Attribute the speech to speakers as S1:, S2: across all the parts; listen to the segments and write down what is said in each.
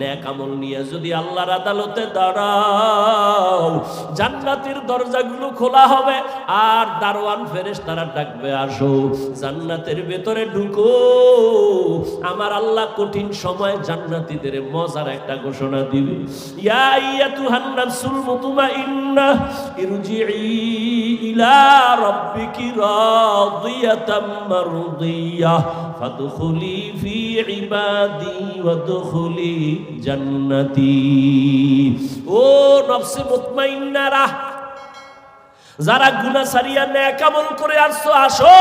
S1: নেক আমল নিয়ে যদি আল্লাহর আদালতে দাঁড়াও, জান্নাতের দরজাগুলো খোলা হবে আর দারওয়ান ফেরেশতারা ডাকবে, আসো জান্নাতের ভেতরে ঢুকো। আমার আল্লাহ কঠিন সময় জান্নাতীদের মজার একটা ঘোষণা দিবে, ইয়া আইয়াতুহান নাফসুল মুতমাইন্নাহ ইরজিই ইলা রাব্বিকি রাদিয়াতাম মারদিয়াহ ফাদখুলি ফি ইবাদি ওয়াদখুলি জান্নাতি। ও নফসে মুতমাইন্নারা, যারা গুনাহ সারিয়া নেক আমল করে আসছো, আসো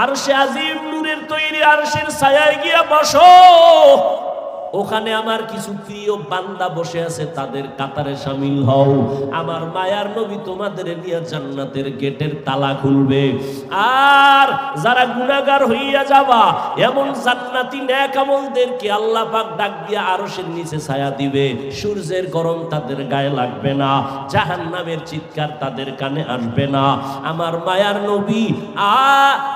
S1: আরশে আজিম নূরের তৈরি আরশের ছায়ায় গিয়া বসো। ওখানে আমার কিছু প্রিয় বান্দা বসে আছে, তাদের কাতারে শামিল হও। আমার মায়ার নবী তোমাদের নিয়ে জান্নাতের গেটের তালা খুলবে। আর যারা গুনাহগার হইয়া যাবা, এমন জান্নাতি নেক আমলদেরকে আল্লাহ পাক ডাক দিয়া আরশের নিচে ছায়া দিবে। সূর্যের গরম তাদের গায়ে লাগবে না, জাহান্নামের চিৎকার তাদের কানে আসবে না। আমার মায়ার নবী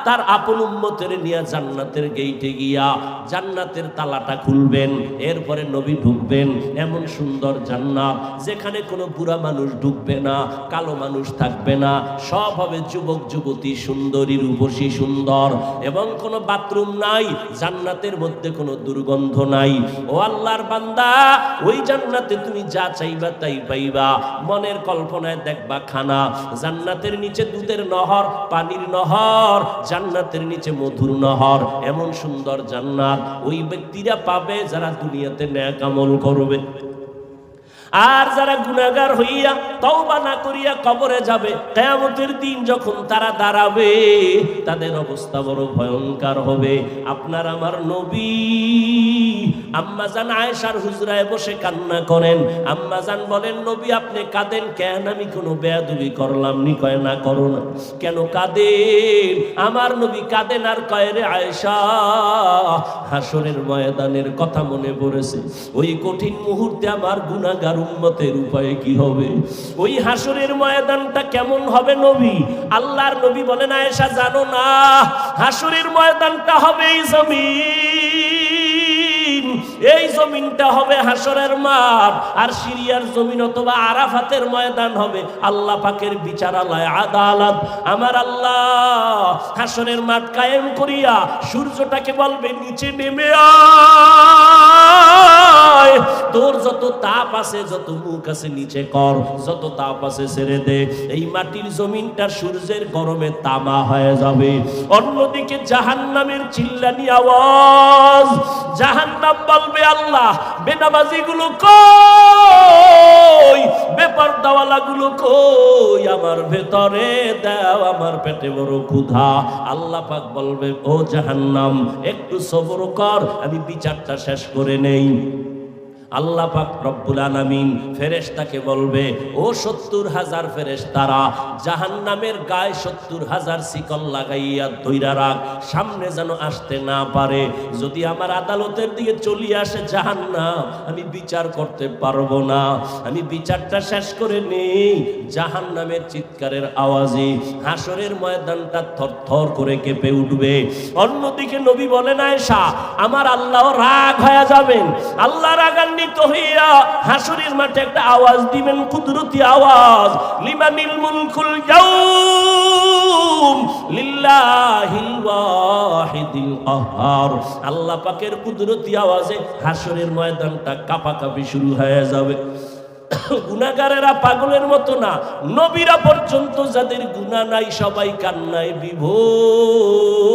S1: তার আপন উম্মতের নিয়ে জান্নাতের গেইটে গিয়া জান্নাতের তালাটা খুলবেন। এরপরে নবী ঢুকবেন এমন সুন্দর জান্নাত, যেখানে কোনো বুড়া মানুষ ঢুকবে না, কালো মানুষ থাকবে না, সব হবে যুবক যুবতী, সুন্দরী রূপসী সুন্দর, এবং কোনো বাথরুম নাই, জান্নাতের মধ্যে কোনো দুর্গন্ধ নাই। ও আল্লাহর বান্দা, ওই জান্নাতে তুমি যা চাইবা তাই পাইবা। মনের কল্পনায় দেখবা খানা, জান্নাতের নিচে দুধের নহর, পানির নহর, জান্নাতের নিচে মধুর নহর, এমন সুন্দর জান্নাত ওই ব্যক্তিরা পাবে যারা দুনিয়াতে নেক আমল করবে। আর যারা গুনাহগার হইয়া তওবা না করিয়া কবরে যাবে, কিয়ামতের দিন যখন তারা দাঁড়াবে, তাদের অবস্থা বড় ভয়ঙ্কর হবে। আপনার আমার নবী আম্মা জান আয়েশার হুজরায় বসে কান্না করেন। আম্মা জান বলেন, নবী আপনি কাঁদেন কেন? আমি কোনো বেয়াদবি করলাম নি? কয় না, করো না। কেন কাঁদেন? আমার নবী কাঁদেন আর কয়, রে আয়েশা, হাসরের ময়দানের কথা মনে পড়েছে। ওই কঠিন মুহূর্তে আমার গুনাহগার উম্মতের উপায় কি হবে? ওই হাসরের ময়দানটা কেমন হবে নবী? আল্লাহর নবী বলেন, আয়েশা জানো না, হাসরের ময়দানটা হবে এই জমিন, এই জমিনটা হবে হাসরের মাঠ। আর সিরিয়ার জমিন অথবা আরাফাতের ময়দান হবে আল্লাহ পাকের বিচারালয়, আদালত। আমার আল্লাহ হাসরের মাঠ কায়েম করিয়া সূর্যটাকে বলবে, নিচে নেমে আয়, তোর যত তাপ আছে, যত মুখ আছে নিচে কর, যত তাপ আছে ছেড়ে দে। এই মাটির জমিনটা সূর্যের গরমে তামা হয়ে যাবে। অন্যদিকে জাহান্নামের চিল্লানি আওয়াজ, জাহান্নাম বলবে, আল্লাহ বেনামাজি গুলো কই, বেপরদাওয়ালা গুলো কই, আমার ভেতরে দাও, আমার পেটে বড় ক্ষুধা। আল্লাহ পাক বলবে, ও জাহান্নাম একটু সবর কর, আমি বিচারটা শেষ করে নেই। আল্লাহ পাক রব্বুল আলামিন ফেরেশতাকে বলবে, ও ৭০,০০০ ফেরেশতারা, জাহান্নামের গায়ে ৭০,০০০ শিকল লাগাইয়া ধইরা রাখ, সামনে যেন আসতে না পারে। যদি আমার আদালতের দিকে চলে আসে জাহান্নাম, আমি বিচার করতে পারবো না, আমি বিচারটা শেষ করে নেই। জাহান্নামের চিৎকারের আওয়াজে হাসরের ময়দানটা থরথর করে কেঁপে উঠবে। অন্যদিকে নবী বলেন, আয়েশা, আমার আল্লাহ রাগ হয়ে যাবেন। আল্লাহ রাগান্বিত হইয়া হাসরের মাঠে একটা আওয়াজ দিবেন, কুদরতি আওয়াজ, লিমানিল মুলকুল ইয়াউম লিল্লাহিল ওয়াহিদিল কাহ্হার। আল্লাহ পাকের কুদরতি আওয়াজে হাসরের ময়দানটা কাঁপাকাঁপি শুরু হয়ে যাবে। গুনাহগারেরা পাগলের মতো না, নবীরা পর্যন্ত যাদের গুনাহ নাই সবাই কান্নায় বিভোর।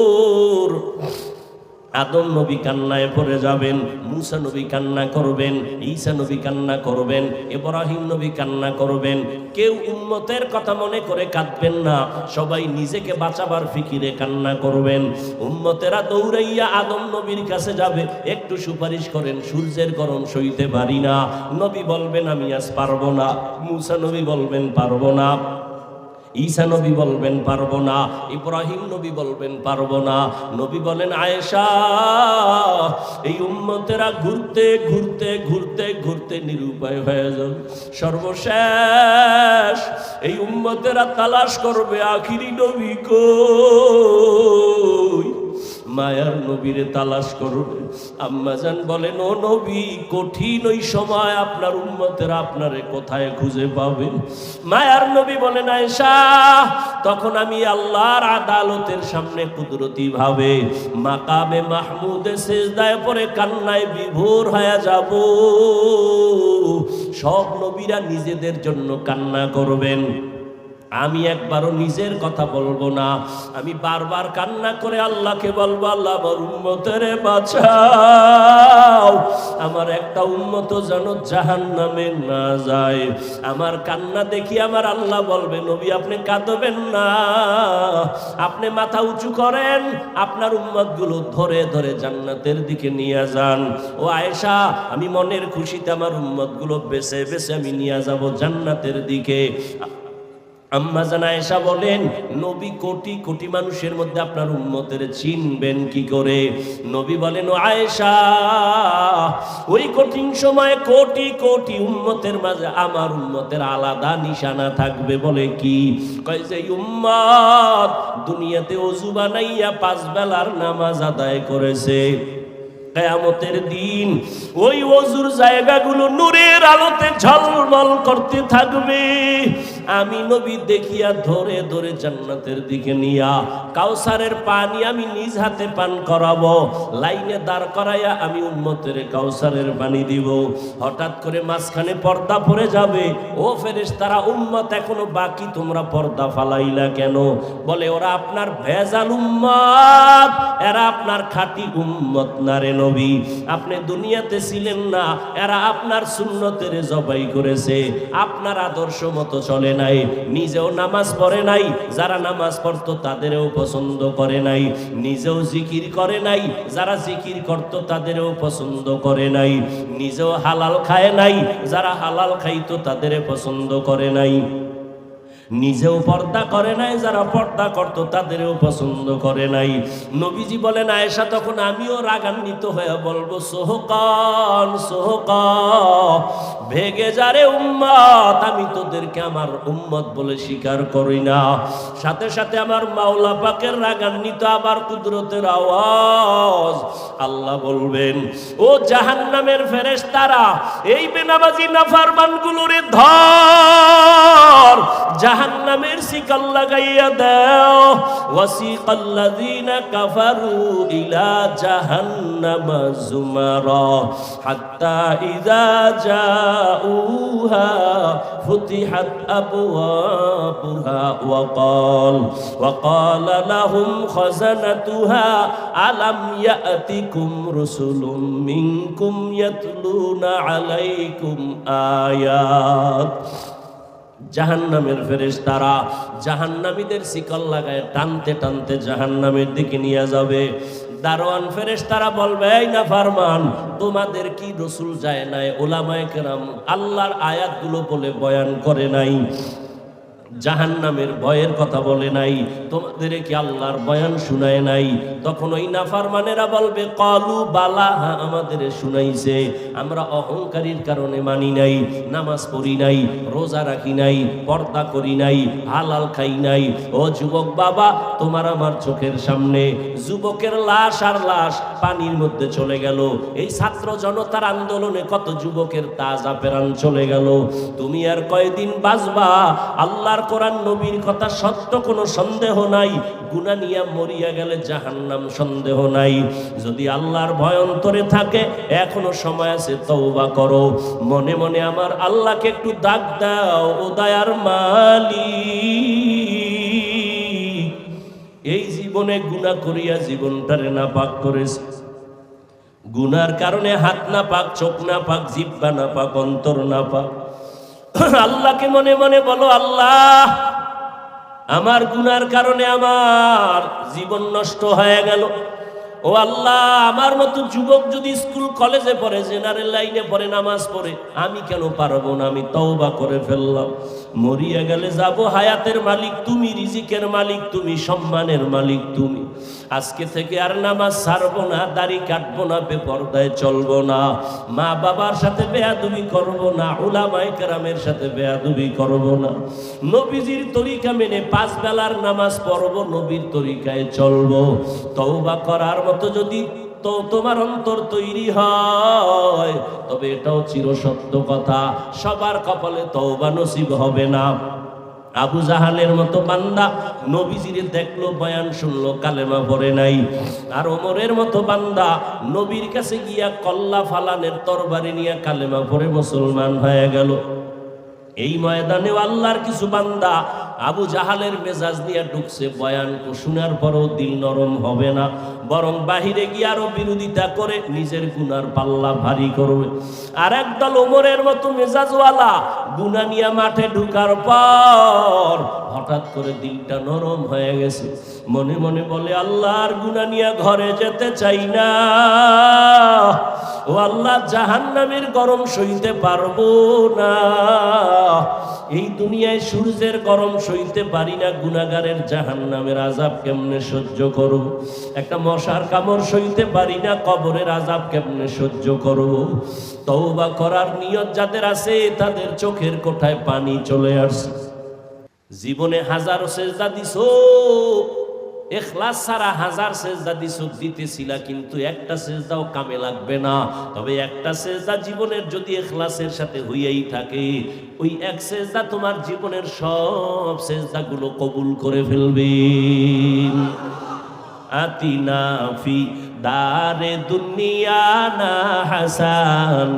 S1: আদম নবী কান্নায় পড়ে যাবেন, মুসা নবী কান্না করবেন, ঈসা নবী কান্না করবেন, ইব্রাহিম নবী কান্না করবেন। কেউ উম্মতের কথা মনে করে কাঁদবেন না, সবাই নিজেকে বাঁচাবার ফিকিরে কান্না করবেন। উম্মতেরা দৌড়াইয়া আদম নবীর কাছে যাবে, একটু সুপারিশ করেন, সূর্যের গরম সইতে পারি না। নবী বলবেন, আমি আজ পারবো না। মুসা নবী বলবেন, পারবো না। ঈসা নবী বলবেন, পারবো না। ইব্রাহিম নবী বলবেন, পারবো না। নবী বলেন, আয়েশা, এই উম্মতেরা ঘুরতে ঘুরতে ঘুরতে ঘুরতে নিরুপায় হয়ে যাবে। সর্বশেষ এই উম্মতেরা তালাশ করবে, আখিরি নবী কই? মায়ার নবীরে তালাশ করবে। আম্মাজান বলেন, ও নবী, কঠিন ওই সময় আপনার উম্মতেরা আপনারে কোথায় খুঁজে পাবে? মায়ার নবী বলেন, আয়েশা, তখন আমি আল্লাহর আদালতের সামনে কুদরতি ভাবে মাকামে মাহমুদে সিজদায় পড়ে কান্নায় বিভোর হয়ে যাব। সব নবীরা নিজেদের জন্য কান্না করবেন, আমি একবারও নিজের কথা বলবো না। আমি বারবার কান্না করে আল্লাহকে বলবো, আল্লাহ আমার উম্মতের বাঁচাও, আমার একটা উম্মত যেন জাহান্নামে না যায়। আমার কান্না দেখি আমার আল্লাহ বলবে, নবী আপনি কাঁদবেন না, আপনি মাথা উঁচু করেন, আপনার উম্মতগুলো ধরে ধরে জান্নাতের দিকে নিয়ে যান। ও আয়েশা, আমি মনের খুশিতে আমার উম্মতগুলো বেছে বেছে আমি নিয়ে যাব জান্নাতের দিকে। আম্মা জান আয়েশা বলেন, নবী কোটি কোটি মানুষের মধ্যে আপনার উম্মতের চিনবেন কি করে? নবী বলেন, ও আয়েশা, ওই কঠিন সময়ে কোটি কোটি উম্মতের মাঝে আমার উম্মতের আলাদা নিশানা থাকবে। বলে কি? কয় যে উম্মত দুনিয়াতে ওযু বানাইয়া 5 বেলার নামাজ আদায় করেছে, কিয়ামতের দিন ওই ওযুর জায়গাগুলো নূরের আলোতে ঝলমল করতে থাকবে। আমি নবী দেখিয়া ধরে ধরে জান্নাতের দিকে নিয়া কাউসারের পানি আমি নিজ হাতে পান করাবো। লাইনে দাঁড় করাইয়া আমি উম্মতের কাউসারের পানি দিব। হঠাৎ করে মাঝখানে পর্দা পড়ে যাবে। ও ফেরেশতারা, উম্মত এখনো বাকি, তোমরা পর্দা ফালাইলা কেন? বলে, ওরা আপনার ভেজাল উম্মত, এরা আপনার খাঁটি উম্মত না রে নবী। আপনি দুনিয়াতে ছিলেন না, এরা আপনার সুন্নতের জবাই করেছে, আপনার আদর্শ মতো চলে নাই, নিজেও নামাজ পড়ে নাই, যারা নামাজ পড়তো তাদেরও পছন্দ করে নাই, নিজেও জিকির করে নাই, যারা জিকির করত তাদেরও পছন্দ করে নাই, নিজেও হালাল খায় নাই, যারা হালাল খাইতো তাদের পছন্দ করে নাই, নিজেও পর্দা করে নাই, যারা পর্দা করতো তাদেরও পছন্দ করে নাই। নবীজি বলেন, আয়েশা, তখন আমিও রাগান্বিত হয়ে বলবো, সোহকান সোহকা, ভেগে যারে উম্মত, আমি তোদেরকে আমার উম্মত বলে স্বীকার করি না। সাথে সাথে আমার মাওলা পাকের রাগান্বিত আবার কুদরতের আওয়াজ, আল্লাহ বলবেন, ও জাহান্নামের ফেরেশতারা, এই বেনামাজি নাফরমানগুলোরে ধর, জাহান্নামের শিকল লাগাইয়া দাও। ওয়াসিকাল্লাযীনা কাফারু ইলা জাহান্নামা যুমারা হাত্তা ইযা জাউহা ফুতিহাত আবওয়াবুহা ওয়া ক্বালা লাহুম খাযানাতুহা আলাম ইয়াতিকুম রুসুলুম মিনকুম ইয়াতলুনা আলাইকুম আয়াত। জাহান্নামের ফেরেশতারা জাহান্নামীদের শিকল লাগায় টানতে টানতে জাহান্নামের দিকে নিয়ে যাবে। দারোয়ান ফেরেশতারা বলবে, এই নাফরমান, তোমাদের কি রাসূল যায় নাই? উলামায়ে কেরাম আল্লাহর আয়াতগুলো বলে বয়ান করে নাই, জাহান্নামের ভয়ের কথা বলে নাই, তোমাদের কি আল্লাহর বয়ান শুনায় নাই? তখন ওই নাফরমানেরা বলবে, ক্বালু বালা, হ্যাঁ আমাদের শুনাইছে, আমরা অহংকারীর কারণে মানি নাই, নামাজ পড়ি নাই, রোজা রাখি নাই, পর্দা করি নাই, হালাল খাই নাই। ও যুবক বাবা, তোমার আমার চোখের সামনে যুবকের লাশ আর লাশ পানির মধ্যে চলে গেল। এই ছাত্র জনতার আন্দোলনে কত যুবকের তাজা প্রাণ চলে গেল। তুমি আর কয়দিন বাঁচবা? আল্লাহর কোরআন নবীর কথা সত্য, কোনো সন্দেহ নাই। গুনাহ নিয়ে মরিয়া গেলে জাহান্নাম, সন্দেহ নাই। যদি আল্লাহর ভয় অন্তরে থাকে, এখনো সময় আছে, তওবা করো। মনে মনে আমার আল্লাহকে একটু ডাক দাও, ও দয়ার মালিক, এই জীবনে গুনাহ করিয়া জীবনটারে নাপাক করেছে। গুনার কারণে হাত না পাক, চোখ না পাক, জিহ্বা না পাক, অন্তর না পাক। আল্লাহকে মনে মনে বলো, আল্লাহ, আমার গুনার কারণে আমার জীবন নষ্ট হয়ে গেল। ও আল্লাহ, আমার মতো যুবক যদি স্কুল কলেজে পড়ে, জেনারেল লাইনে পড়ে, নামাজ পড়ে, আমি কেন পারবো না? আমি তওবা করে ফেললাম। মরিয়া গেলে যাব, হায়াতের মালিক তুমি, রিজিকের মালিক তুমি, সম্মানের মালিক তুমি। আজকে থেকে আর নামাজ ছাড়বো না, দাড়ি কাটবো না, বেপরদায় চলবো না, মা বাবার সাথে বেয়াদবি করবো না, উলামায়ে কেরামের সাথে বেয়াদবি করবো না, নবীজির তরিকা মেনে 5 বেলার নামাজ পড়বো, নবীর তরিকায় চলবো। তওবা করার মতো যদি তো তোমার অন্তর তৈরি হয়, তবে এটাও চিরসত্য কথা, সবার কপালে তওবা নসিব হবে না। আবু জাহালের মতো বান্দা নবীজিরে দেখলো, বয়ান শুনলো, কালেমা পড়ে নাই। আর ওমরের মতো বান্দা নবীর কাছে গিয়া কল্লা ফালানের তরবারি নিয়ে কালেমা পড়ে মুসলমান হয়ে গেল। এই ময়দানে আল্লাহর কিছু বান্দা আবু জাহালের মেজাজ নিয়ে ঢুকছে, বয়ান শোনার পরও দিল নরম হবে না, বরং বাহিরে গিয়ে আরো বিরোধিতা করে নিজের গুনার পাল্লা ভারী করবে। আর একদল ওমরের মতো মেজাজওয়ালা গুনাহ নিয়ে মাঠে ঢুকার পর হঠাৎ করে দিলটা নরম হয়ে গেছে, মনে মনে বলে আল্লাহর গুনাহ নিয়ে ঘরে যেতে চাই না, ও আল্লাহ জাহান্নামের গরম সইতে পারবো না, এই দুনিয়ায় সূর্যের গরম সইতে পারি না, গুনাহগারের জাহান্নামের আযাব কেমনে সহ্য করব, একটা মশার কামড় সইতে পারি না, কবরের আযাব কেমনে সহ্য করব। তওবা করার নিয়ত যাদের আছে তাদের চোখের কোঠায় পানি চলে আসছে। জীবনে হাজারো সেজদা দিছো, ইখলাস ছাড়া হাজার সেজদা দিছো, দিতেছিলা, কিন্তু একটা সেজদাও কামে লাগবে না। তবে একটা সেজদা জীবনের যদি ইখলাসের সাথে হইয়াই থাকে, ওই এক সেজদা তোমার জীবনের সব সেজদাগুলো কবুল করে ফেলবে। আতিনা ফি দারে দুনিয়া না হাসান,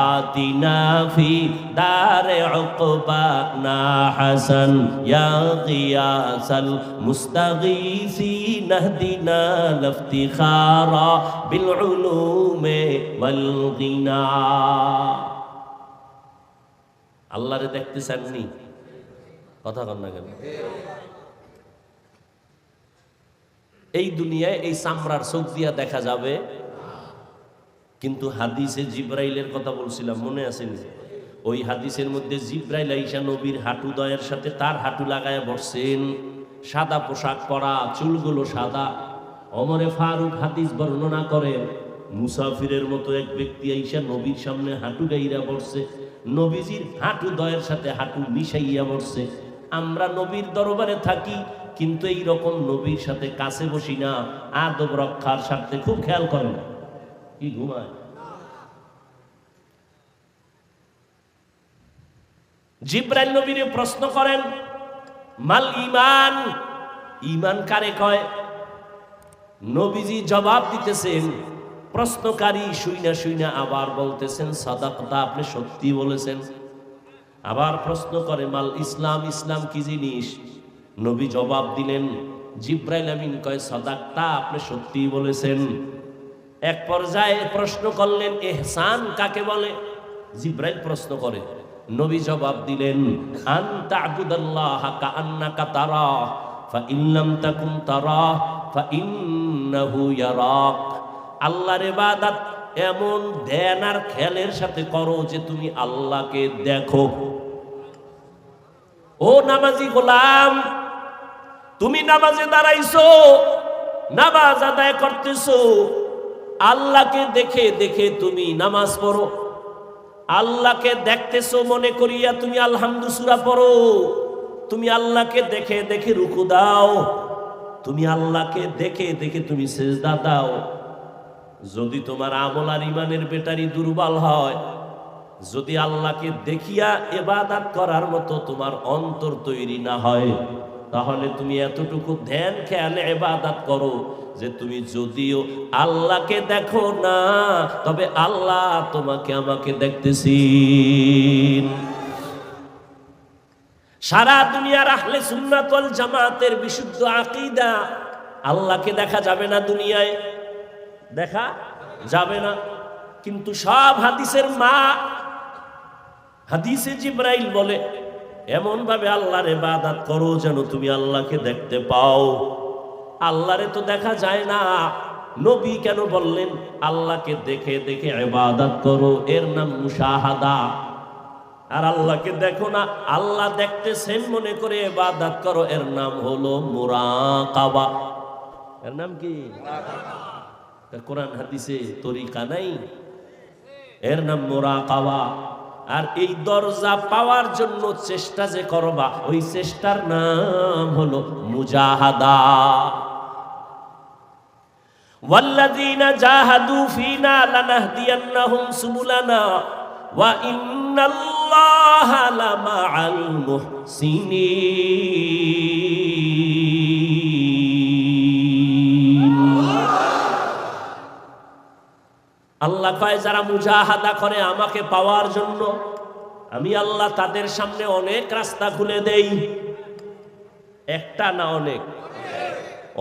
S1: আতিনা ফি দারে উকবা না হাসান, ইয়া গিয়াসাল মুস্তাগীসিন ইহদিনা লিফতিখারা বিল উলুমি ওয়াল গিনা। আল্লাহরে দেখতে চাননি? কথা কন না কেন? এই দুনিয়ায় এই চামড়ার চোখ দিয়া দেখা যাবে, কিন্তু হাদিসে জিব্রাইলের কথা বলছিলাম, মনে আছে? ওই হাদিসের মধ্যে জিব্রাইল আইসা নবীর হাঁটু দয়ের সাথে তার হাঁটু লাগায় বসছেন, সাদা পোশাক পরা, চুলগুলো সাদা। ওমরে ফারুক হাদিস বর্ণনা করেন, মুসাফিরের মতো এক ব্যক্তি আইসা নবীর সামনে হাঁটু গাইরা বসছে, নবীজির হাঁটু দয়ের সাথে হাঁটু মিশাইয়া বসছে। আমরা নবীর দরবারে থাকি, কিন্তু এই রকম নবীর সাথে কাছে বসি না, আদব রক্ষার স্বার্থে খুব খেয়াল করেন। কি ঘুমায়? জিব্রাইল নবীরে প্রশ্ন করেন, মাল ঈমান, ঈমান কারে কয়? নবীজি জবাব দিতেছেন, প্রশ্নকারী শুইনা শুইনা আবার বলতেছেন, সাদাকতা, আপনি সত্যি বলেছেন। আবার প্রশ্ন করে, মাল ইসলাম, ইসলাম কি জিনিস? নবী জবাব দিলেন, জিব্রাইল আমিন কয়, সাদাকতা, আপনি সত্যি বলেছেন। এক পর্যায়ে প্রশ্ন করলেন, ইহসান কাকে বলে? জিব্রাইল প্রশ্ন করে, নবী জবাব দিলেন, আন তা'বুদাল্লাহা কাআন্নাকা তারাহ ফা ইন লাম তাকুন তারাহ ফা ইন্নাহু ইয়ারাক। আল্লাহর ইবাদত এমন ধ্যান আর খেয়ালের সাথে করো যে তুমি আল্লাহকে দেখো। ও নামাজি গোলাম, তুমি নামাজে দাঁড়াইছো, নামাজ আদায় করতেছো, আল্লাহকে দেখে দেখে তুমি নামাজ পড়ো। আল্লাহকে দেখতেছো মনে করিয়া তুমি আলহামদু সূরা পড়ো। তুমি আল্লাহকে দেখে দেখে রুকু দাও, তুমি আল্লাহকে দেখে দেখে তুমি সিজদা দাও। যদি তোমার আমল আর ইমানের ব্যাটারি দুর্বল হয়, যদি আল্লাহকে দেখিয়া ইবাদত করার মতো তোমার অন্তর তৈরি না হয়, তাহলে তুমি এতটুকু ধ্যান খেয়ালে ইবাদত করো যে তুমি যদিও আল্লাহকে দেখো না, তবে আল্লাহ তোমাকে আমাকে দেখতেছেন। সারা দুনিয়ার আহলে সুন্নাত ওয়াল জামাতের বিশুদ্ধ আকীদা, আল্লাহকে দেখা যাবে না, দুনিয়ায় দেখা যাবে না। কিন্তু সব হাদিসের মা, হাদিসে জিব্রাইল বলে, এমন ভাবে আল্লাহর ইবাদত করো যেন তুমি আল্লাহকে দেখতে পাও। আল্লাহরে তো দেখা যায় না, নবী কেন বললেন আল্লাহকে দেখে দেখে ইবাদত করো? এর নাম মুশাহাদা। আর আল্লাহকে দেখো না, আল্লাহ দেখতেছেন মনে করে ইবাদত করো, এর নাম হলো মুরাকাবা। এর নাম কি? কোরআন হাদিসে তরিকা নাই, এর নাম মুরাকাবা। আর এই দরজা পাওয়ার জন্য চেষ্টা যে করবা, ওই চেষ্টার নাম হলো মুজাহাদা। ওয়াল্লাযীনা জাহাদু ফীনা লানাহদিয়ান্নাহুম সুবুলানা ওয়া ইন্নাল্লাহা লামাআল মুহসিনিন। আল্লাহ কয় যারা মুজাহাদা করে আমাকে পাওয়ার জন্য, আমি আল্লাহ তাদের সামনে অনেক রাস্তা খুলে দেই। একটা না, অনেক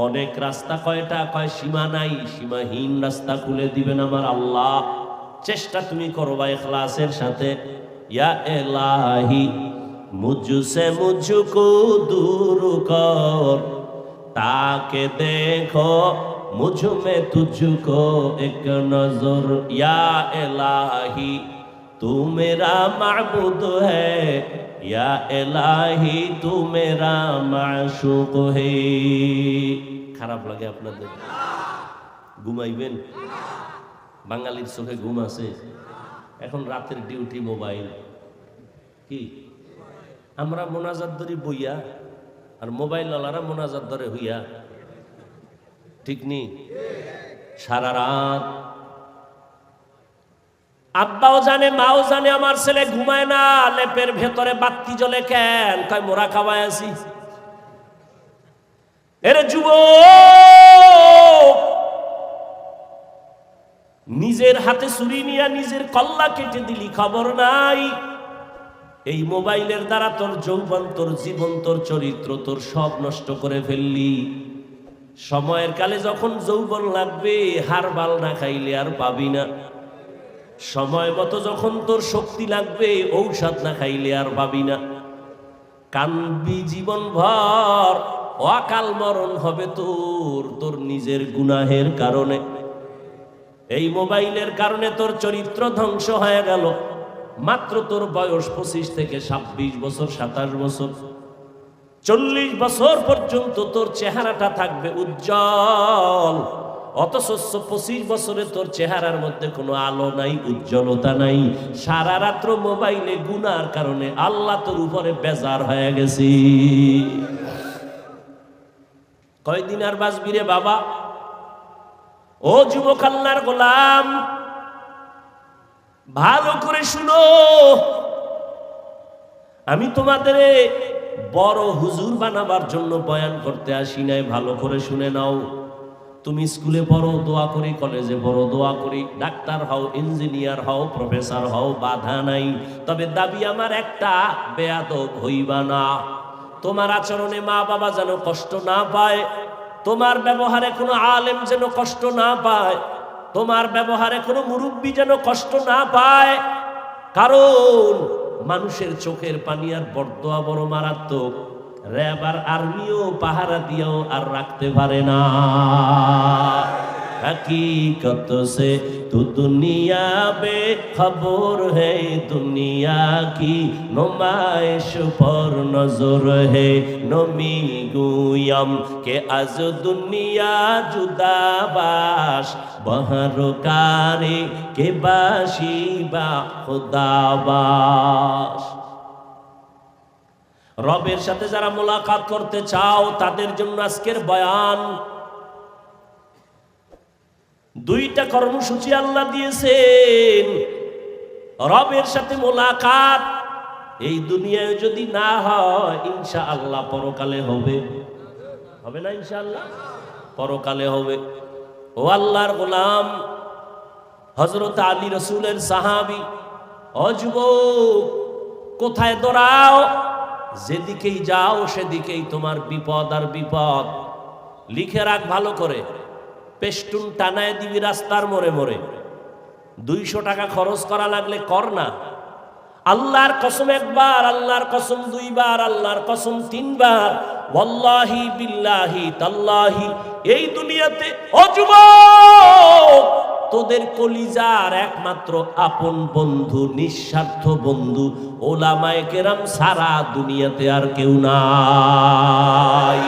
S1: অনেক রাস্তা। কয়টা? কয় সীমা নাই, সীমাহীন রাস্তা খুলে দিবেন আমার আল্লাহ। চেষ্টা তুমি করবা ইখলাসের সাথে। ইয়া ইলাহি মুঝসে মুঝকো দূর কর, তাকে দেখো মুঝ মে তুঝকো এক নজর। ইয়া ইলাহি तू मेरा माबूद है, या इलाही तू मेरा माशूक है। খারাপ লাগে আপনাদের? ঘুমাইবেন? বাঙালির চোখে ঘুম আছে? এখন রাতের ডিউটি মোবাইল। কি আমরা মোনাজাত ধরি বইয়া, আর মোবাইল ওয়ালারা মোনাজাত ধরে হইয়া, ঠিক নি? সারা রাত আব্বাও জানে মাও জানে আমার ছেলে ঘুমায় না, লেপের ভেতরে বাতি জ্বলে কেন? কয় মোরা খাওয়ায় আছি। এরে যুবক, নিজের হাতে ছুরি নিয়ে নিজের কল্লা কেটে দিলি, খবর নাই। এই মোবাইলের দ্বারা তোর যৌবন, তোর জীবন, তোর চরিত্র, তোর সব নষ্ট করে ফেললি। সময়ের কালে যখন যৌবন লাগবে, হারবাল না খাইলে আর পাবি না। সময় মতো যখন তোর শক্তি লাগবে, ঔষধ না খাইলে আর পাবি না। কানবি জীবন ভর, অকাল মরণ হবে তোর, তোর নিজের গুনাহের কারণে। এই মোবাইলের কারণে তোর চরিত্র ধ্বংস হয়ে গেল। মাত্র তোর বয়স 25 থেকে 26 বছর, 27 বছর, 40 বছর পর্যন্ত তোর চেহারাটা থাকবে উজ্জ্বল। অথচ 25 বছরে তোর চেহারার মধ্যে কোনো আলো নাই, উজ্জ্বলতা নাই। সারা রাত্র মোবাইলে গুনার কারণে আল্লাহ তোর উপরে বেজার হয়ে গেছি। কয়দিন আর বাঁচবি রে বাবা? ও যুবক আল্লাহর গোলাম, ভালো করে শুনো। আমি তোমাদের বড় হুজুর বানাবার জন্য বয়ান করতে আসি নাই, ভালো করে শুনে নাও। তুমি স্কুলে পড়ো, দোয়া করি, কলেজে পড়ো, দোয়া করি, ডাক্তার হও, ইঞ্জিনিয়ার হও, প্রফেসর হও, বাধা নাই। তবে দাবি আমার একটা, বেয়াদব হইবা না। তোমার আচরণে মা বাবা যেন কষ্ট না পায়, তোমার ব্যবহারে কোনো আলেম যেন কষ্ট না পায়, তোমার ব্যবহারে কোনো মুরব্বী যেন কষ্ট না পায়। কারণ মানুষের চোখের পানি আর বরদোয়া বড় মারাত্মক। র‍্যাব আর আর্মিও পাহারা দিয়েও আর রাখতে পারে না। हकीकत से तू दुनिया बेखबर है, दुनिया की नुमाइश पर नजर है। नमी गुयम के आज दुनिया जुदाबाश, बहरकारे के बाशी बा खुदाबाश। রবের সাথে যারা মোলাকাত করতে চাও তাদের জন্য আজকের বয়ান। দুইটা কর্মসূচি আল্লাহ দিয়েছেন। রবের সাথে মোলাকাত এই দুনিয়ায় যদি না হয়, ইনশাআল্লাহ পরকালে হবে। হবে না? ইনশাআল্লাহ পরকালে হবে। ও আল্লাহর গোলাম, হযরত আলী রাসূলের সাহাবী, ও যুবক, কোথায় দৌড়াও? যেদিকেই যাও সেদিকেই তোমার বিপদ আর বিপদ। লিখে রাখ ভালো করে, পেস্টুন টানায় দিবি রাস্তার মোড়ে মোড়ে। 200 টাকা খরচ করা লাগলে কর না। আল্লাহর কসম একবার, আল্লাহর কসম 2 বার, আল্লাহর কসম 3 বার, ওয়াল্লাহি বিল্লাহি তাল্লাহি, এই দুনিয়াতে ও যুবক, তোদের কলিজার একমাত্র আপন বন্ধু, নিঃস্বার্থ বন্ধু ওলামায়ে কেরাম সারা দুনিয়াতে আর কেউ নাই।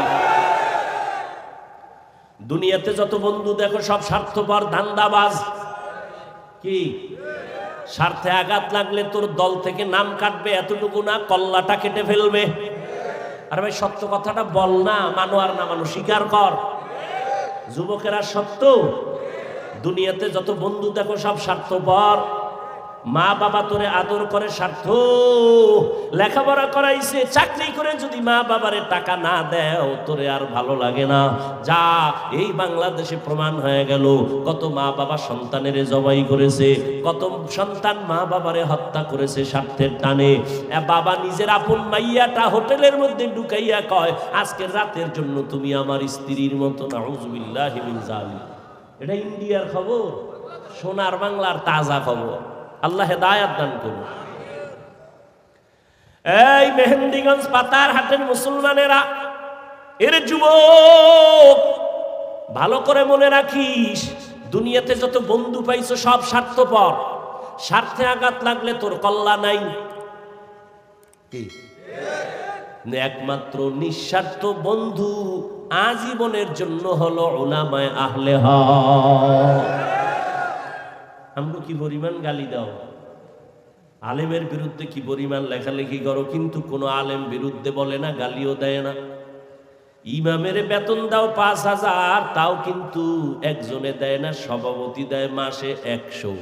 S1: দুনিয়াতে যত বন্ধু দেখো সব স্বার্থপর, ধান্দাবাজ। কি স্বার্থে আঘাত লাগলে তোর দল থেকে নাম কাটবে, এতটুকু না, কল্লাটা কেটে ফেলবে। আর ভাই সত্য কথাটা বল না, মানো আর না মানো স্বীকার কর। যুবকেরা সত্য দুনিয়াতে যত বন্ধু দেখো সব স্বার্থপর। মা বাবা তোরে আদর করে স্বার্থ, লেখাপড়া করাইছে, চাকরি করে যদি মা বাবারে টাকা না দেও তোরে আর ভালো লাগে না। যা এই বাংলাদেশে প্রমাণ হয়ে গেল, কত মা বাবা সন্তানের জবাই করেছে, কত সন্তান মা বাবারে হত্যা করেছে স্বার্থের টানে। বাবা নিজের আপন মাইয়াটা হোটেলের মধ্যে ঢুকাইয়া কয় আজকের রাতের জন্য তুমি আমার স্ত্রীর মতো। নাউযুবিল্লাহি মিন যালিক। এটা ইন্ডিয়ার খবর, সোনার বাংলার তাজা খবর। আল্লাহ হেদায়াত দান করুন। এই মেহেন্দিগঞ্জ পাতার হাটের মুসলমানেরা, এর যুবক ভালো করে মনে রাখিস, দুনিয়াতে যত বন্ধু পাইছো সব স্বার্থপর। স্বার্থে আঘাত লাগলে তোর কল্যাণ নাই। কি একমাত্র নিঃস্বার্থ বন্ধু আজীবনের জন্য হলো উলামায়ে আহলে হক। আমরা কি পরিমাণ গালি দাও, আলেমের বিরুদ্ধে কি পরিমাণ লেখালেখি করো, কিন্তু কোনো আলেম বিরুদ্ধে বলে না, গালিও দেয় না। ইমামের বেতন দাও ৫,০০০, তাও কিন্তু একজনে দেয় না, সভাপতি দেয় মাসে ১০০,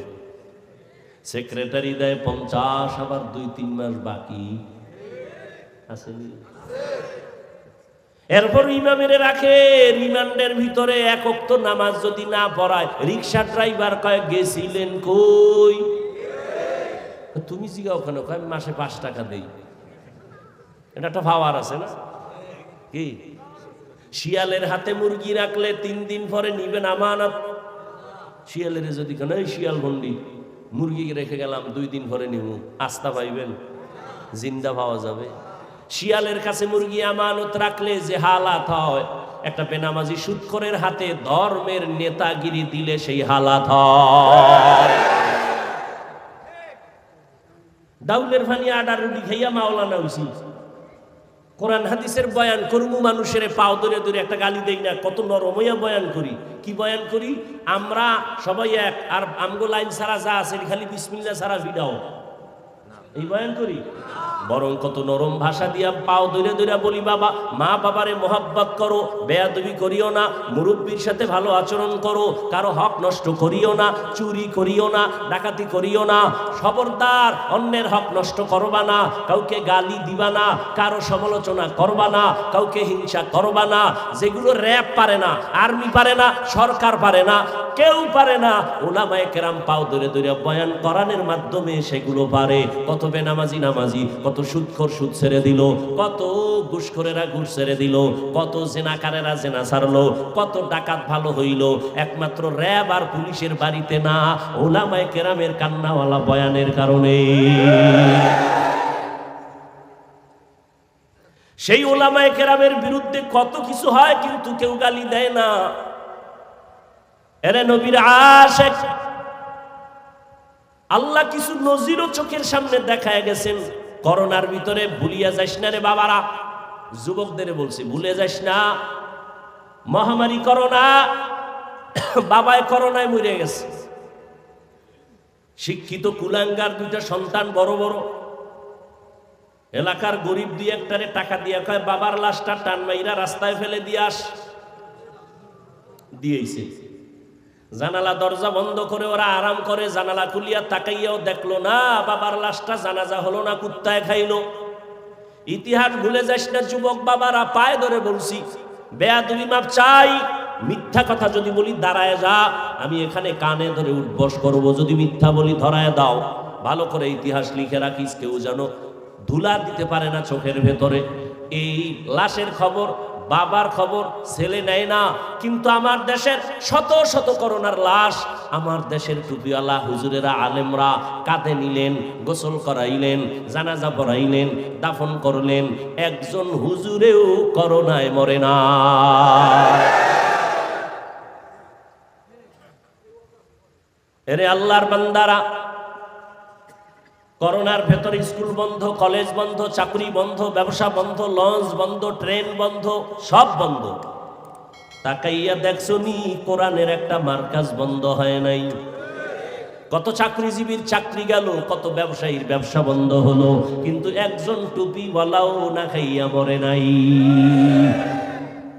S1: সেক্রেটারি দেয় ৫০, আবার ২-৩ মাস বাকি আছে। এরপর ইমামের রাখে রিমান্ডের ভিতরে, এক ওয়াক্ত নামাজ যদি না পড়ায়, রিক্সা ড্রাইভার কয় গেছিলেন কই? তুমি জিগা ওখানে কয় মাসে ৫ টাকা দেই। এটা একটা পাওয়ার আছে না? কি শিয়ালের হাতে মুরগি রাখলে ৩ দিন পরে নিবেন আমানত। শিয়ালের যদি কেন এই শিয়াল ভন্ডি মুরগি রেখে গেলাম ২ দিন পরে নিব, আস্থা পাইবেন? জিন্দা পাওয়া যাবে? শিয়ালের কাছে মুরগি আমানত রাখলে যে হালাত হয়, একটা বেনামাজি সুদখোরের হাতে ধর্মের নেতাগিরি দিলে সেই হালাত হয়। ডাউলের ফানি আডা রুটি খাইয়া মাওলানা হইছি, কোরআন হাদিসের বয়ান করমু, মানুষের পাও ধরে ধরে একটা গালি দেই না, কত নরম হইয়া বয়ান করি। কি বয়ান করি? আমরা সবাই এক, আর আমগো লাইন ছাড়া যা আছে খালি বিসমিল্লাহ ছাড়া ভিড়াও, এই বয়ান করি। বরং কত নরম ভাষা দিয়া পাও ধরে ধরে বলি, বাবা মা বাবারে মোহাব্বত করো, বেয়াদবি করিও না, মুরব্বীর সাথে ভালো আচরণ করো, কারো হক নষ্ট করিও না, চুরি করিও না, ডাকাতি করিও না, খবরদার অন্যের হক নষ্ট করবা না, কাউকে গালি দিবা না, কারো সমালোচনা করবা না, কাউকে হিংসা করবা না। যেগুলো র‍্যাব পারে না, আর্মি পারে না, সরকার পারে না, কেউ পারে না, উলামায়ে কেরাম পাও ধরে ধরে বয়ান করানোর মাধ্যমে সেগুলো পারে। কত বেনামাজি নামাজি, কত সুদখোর সুদ ছেড়ে দিল, কত ঘুষখোরেরা ঘুষ ছেড়ে দিল, কত জেনাকারেরা জেনা ছাড়লো, কত ডাকাত ভালো হইল, একমাত্র র‍্যাব আর পুলিশের বাড়িতে না, উলামায়ে কেরামের কান্নাওয়ালা বয়ানের কারণে। সেই উলামায়ে কেরামের বিরুদ্ধে কত কিছু হয়, কিন্তু কেউ গালি দেয় না। এরে নবীর আশিক, আল্লাহ কিছু নজিরও চোখের সামনে দেখায় গেছেন। করোনার ভিতরে ভুলিয়া যাইস না রে বাবারা, যুবকদের বলছি ভুলে যাইস না, মহামারী করোনা, বাবায় করোনায় মরে গেছে। শিক্ষিত কুলাঙ্গার 2টা সন্তান, বড় বড়, এলাকার গরিব 2-1টারে টাকা দিয়া কয় বাবার লাশটা টান মাইরা রাস্তায় ফেলে দিয়ে আস। দিয়েছে। জানালা দরজা বন্ধ করে ওরা আরাম করে, জানালা খুলিয়া তাকাইয়াও দেখলো না বাবার লাশটা, জানাজা হলো না, কুত্তায় খাইলো। ইতিহাস ভুলে যাস না যুবক বাবারা, পায়ে ধরে বলছি, বেয়াদবি মাপ চাই। মিথ্যা কথা যদি বলি দাঁড়ায় যা, আমি এখানে কানে ধরে উঠবস করব। যদি মিথ্যা বলি ধরায় দাও। ভালো করে ইতিহাস লিখে রাখিস, কেউ যেন ধুলা দিতে পারে না চোখের ভেতরে। এই লাশের খবর, বাবার খবর ছেলে নেয় না, কিন্তু আমার দেশের শত শত করোনার লাশ আমার দেশের টুপিওয়ালা হুজুরেরা, আলেমরা কাঁধে নিলেন, গোসল করাইলেন, জানাজা পড়াইলেন, দাফন করলেন। একজন হুজুরেও করোনায় মরে না। এরে আল্লাহর বান্দারা, করোনার ভেতরে স্কুল বন্ধ, কলেজ বন্ধ, চাকরি বন্ধ, ব্যবসা বন্ধ, লঞ্চ বন্ধ, ট্রেন বন্ধ, সব বন্ধ। তাকাইয়া দেখছো নি কোরআনের একটা মার্কাজ বন্ধ হয় নাই? কত চাকরিজীবীর চাকরি গেল, কত ব্যবসায়ীর ব্যবসা বন্ধ হলো, কিন্তু একজন টুপিওয়ালাও না খাইয়া মরে নাই।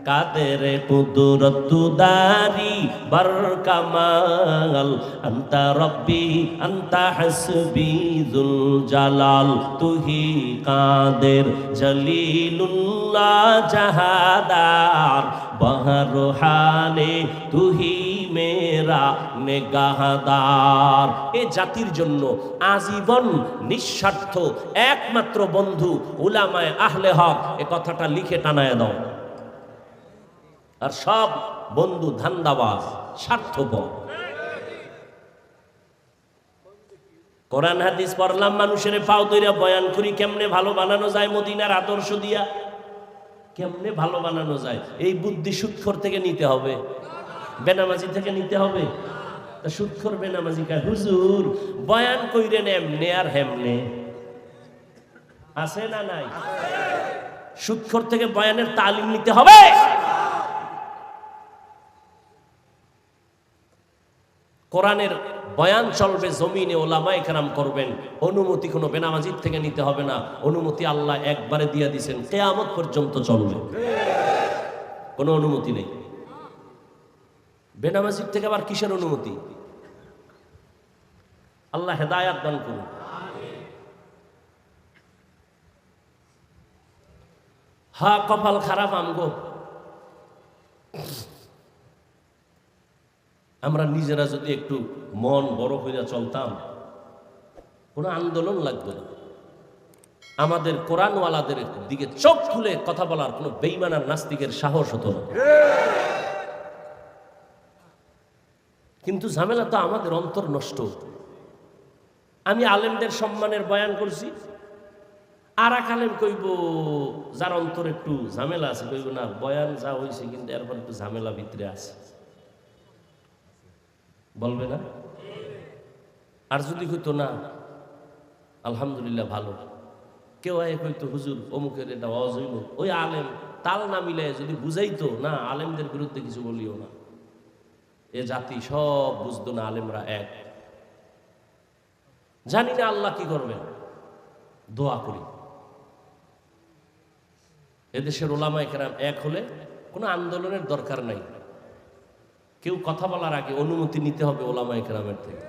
S1: কাদের কুদরত দারি বার কামাল আন্তা রব্বি আন্তা হাসবি যুল জালাল তুহি কাদের জলিলুল্লাহ জাহাদার বহর হালে তুহি মেরা নেগাহদার। এ জাতির জন্য আজীবন নিঃস্বার্থ একমাত্র বন্ধু উলামায়ে আহলে হক। এ কথাটা লিখে টানায় দাও। আর সব বন্ধু ধান্দাবাজ, স্বার্থপর। কোরআন হাদিস পড়লাম, মানুষের পাও দইরা বয়ান করি কেমনে ভালো বানানো যায় মদিনার আদর্শ দিয়া, কেমনে ভালো বানানো যায়। এই বুদ্ধি সুদখোর থেকে নিতে হবে, বেনামাজি থেকে নিতে হবে। তা সুদখোর বেনামাজি কয় হুজুর বয়ান কইরেন এমনে আর হেমনে, আছে না নাই? সুদখোর থেকে বয়ানের তালিম নিতে হবে। কোরআনের বয়ান চলবে জমিনে, ওলামায়ে কেরাম করবেন। অনুমতি কোনো বেনামাজির থেকে নিতে হবে না, অনুমতি আল্লাহ একবারে দিয়ে দিয়েছেন, কিয়ামত পর্যন্ত চলবে, কোনো অনুমতি নেই। বেনামাজির থেকে আবার কিসের অনুমতি? আল্লাহ হেদায়াত দান করুন। হা কপাল খারাপ আমগো, আমরা নিজেরা যদি একটু মন বড় হইয়া চলতাম, কোনো আন্দোলন লাগবে না। আমাদের কোরআনওয়ালাদের দিকে চোখ খুলে কথা বলার কোনো বেঈমান আর নাস্তিকের সাহস হতো না। কিন্তু ঝামেলা তো আমাদের অন্তর নষ্ট। আমি আলেমদের সম্মানের বয়ান করছি, আর এক আলেম কইব যার অন্তর একটু ঝামেলা আছে, কইব না বয়ান যা হয়েছে কিন্তু এরপর একটু ঝামেলা ভিতরে আছে, বলবে না? আর যদি কইতো না আলহামদুলিল্লাহ ভালো, কেউ আয় কইতো হুজুর অমুকের এটা ওয়াজ হইল, ওই আলেম তাল না মিলে যদি বুঝাইতো না আলেমদের বিরুদ্ধে কিছু বলিও না, এ জাতি সব বুঝতো না আলেমরা এক। জানি না আল্লাহ কি করবেন, দোয়া করি এদেশের ওলামায়ে কেরাম এক হলে কোনো আন্দোলনের দরকার নাই। কেউ কথা বলার আগে অনুমতি নিতে হবে ওলামায়ে কেরামের থেকে।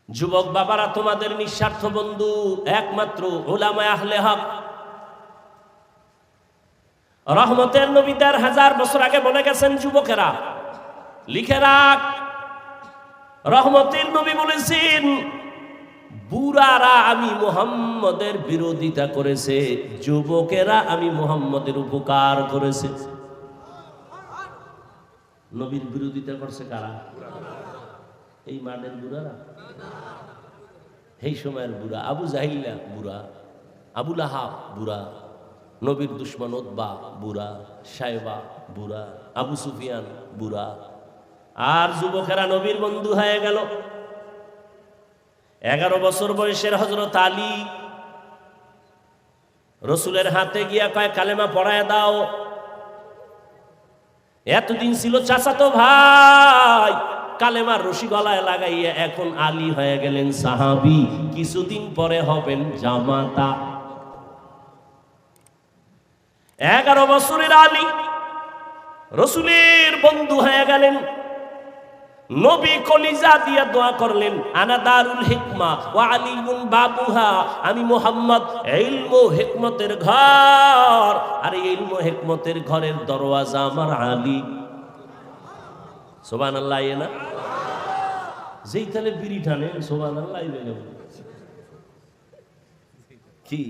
S1: যুবক বাবারা, তোমাদের নিঃস্বার্থ বন্ধু একমাত্র উলামায়ে আহলে হক। রহমতের নবী ১,৫০০ বছর আগে বলে গেছেন, যুবকেরা লিখে রাখ, রহমতের নবী বলেছেন বুড়ারা আমি মুহাম্মদের বিরোধিতা করেছে, যুবকেরা আমি মুহাম্মদের উপকার করেছে। নবীর বিরোধিতা করছে কারা? এই মানের বুড়ারা, এই সময়ের বুড়া। আবু জাহিল্লা বুড়া, আবু লাহাব বুড়া, নবীর দুশ্মন উতবা বুড়া, সাইবা বুড়া, আবু সুফিয়ান বুড়া। আর যুবকেরা নবীর বন্ধু হয়ে গেল। 11 বছর বয়সের হযরত আলী রসুলের হাতে গিয়া কয় কালেমা পড়ায় দাও। এতদিন ছিল চাচাতো ভাই, কালেমার রশি গলায় লাগাইয়া এখন আলী হয়ে গেলেন সাহাবী, কিছুদিন পরে হবেন জামাতা। 11 বছরের আলী রসুলের বন্ধু হয়ে গেলেন। নবী কলিজা দিয়া দোয়া করলেন, আনা দারুল হিকমা ওয়া আলিউন বাবুহা, আমি মুহাম্মদ ইলম ও হিকমতের ঘর, আর এই ইলম ও হিকমতের ঘরের দরওয়াজা আমার আলী। সুবহানাল্লাহ। না যেই তালে বিড়ি টানেন সুবহানাল্লাহ কি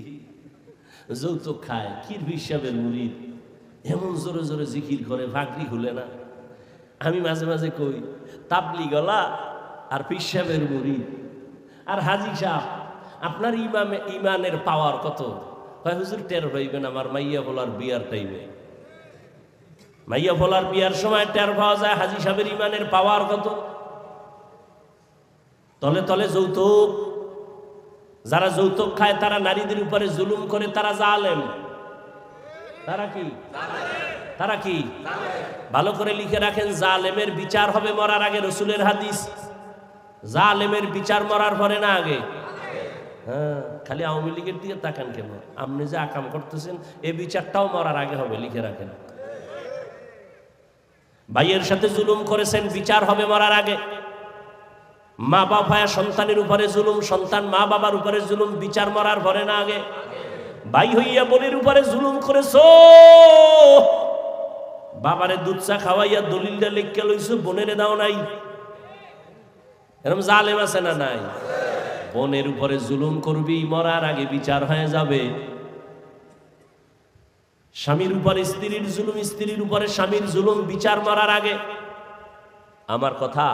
S1: যৌতুক খায়, কি হিসাবের মুরিদ, এমন জোরে জোরে জিকির করে ফাকরি খুলে না। আমি মাঝে মাঝে কই তাবলিগলা আর পিসাবের মুরিদ আর হাজি সাহেব, আপনার ইমানের পাওয়ার কত? কয় হুজুর টের হইবেন আমার মাইয়া বলার বিয়ার টাইমে, মাইয়া বলার বিয়ার সময় টের পাওয়া যায় হাজি সাহেবের ইমানের পাওয়ার কত। তলে তলে যৌতুক, যারা যৌতুক খায় তারা নারীদের উপরে জুলুম করে, তারা জালেম। তারা কি? তারা কি? ভালো করে লিখে রাখেন, জালেমের বিচার হবে মরার আগে। রসুলের হাদিস, জালেমের বিচার মরার পরে না আগে? হ্যাঁ, খালি আওয়ামী লীগের দিকে তাকান কেন? আপনি যে আকাম করতেছেন এই বিচারটাও মরার আগে হবে, লিখে রাখেন। ভাইয়ের সাথে জুলুম করেছেন, বিচার হবে মরার আগে। মা বাবা সন্তানের উপরে জুলুম, সন্তান মা বাবার উপরে জুলুম, বিচার মরার পরে না আগে? ভাই হইয়া বোনের উপরে জুলুম করেছো, বাবারে দুধ চা খাওয়াইয়া দলিলটা লিখে লইছো, বোনেরে দাও নাই। এরকম জালেম আছে না নাই? বোনের উপরে জুলুম করবি, মরার আগে বিচার হয়ে যাবে। স্বামীর উপরে স্ত্রীর জুলুম, স্ত্রীর উপরে স্বামীর জুলুম, বিচার মরার আগে। আমার কথা,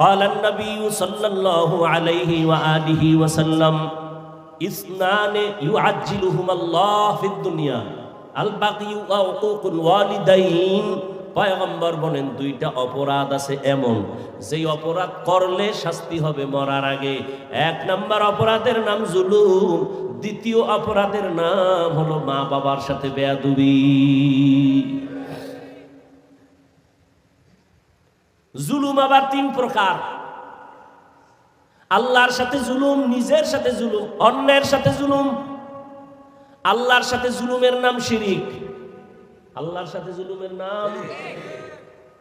S1: قال النبي صلى الله عليه وآله وسلم اثنان يعجلهما الله في الدنيا البغي وعقوق الوالدين। পয়গম্বর বলেন দুইটা অপরাধ আছে এমন, যেই অপরাধ করলে শাস্তি হবে মরার আগে। এক নাম্বার অপরাধের নাম জুলুম, দ্বিতীয় অপরাধের নাম হলো মা বাবার সাথে বেয়াদবি। জুলুম আবার তিন প্রকার। আল্লাহর সাথে জুলুম, নিজের সাথে জুলুম, অন্যের সাথে জুলুম। আল্লাহর সাথে জুলুমের নাম শিরিক। আল্লাহর সাথে জুলুমের নাম,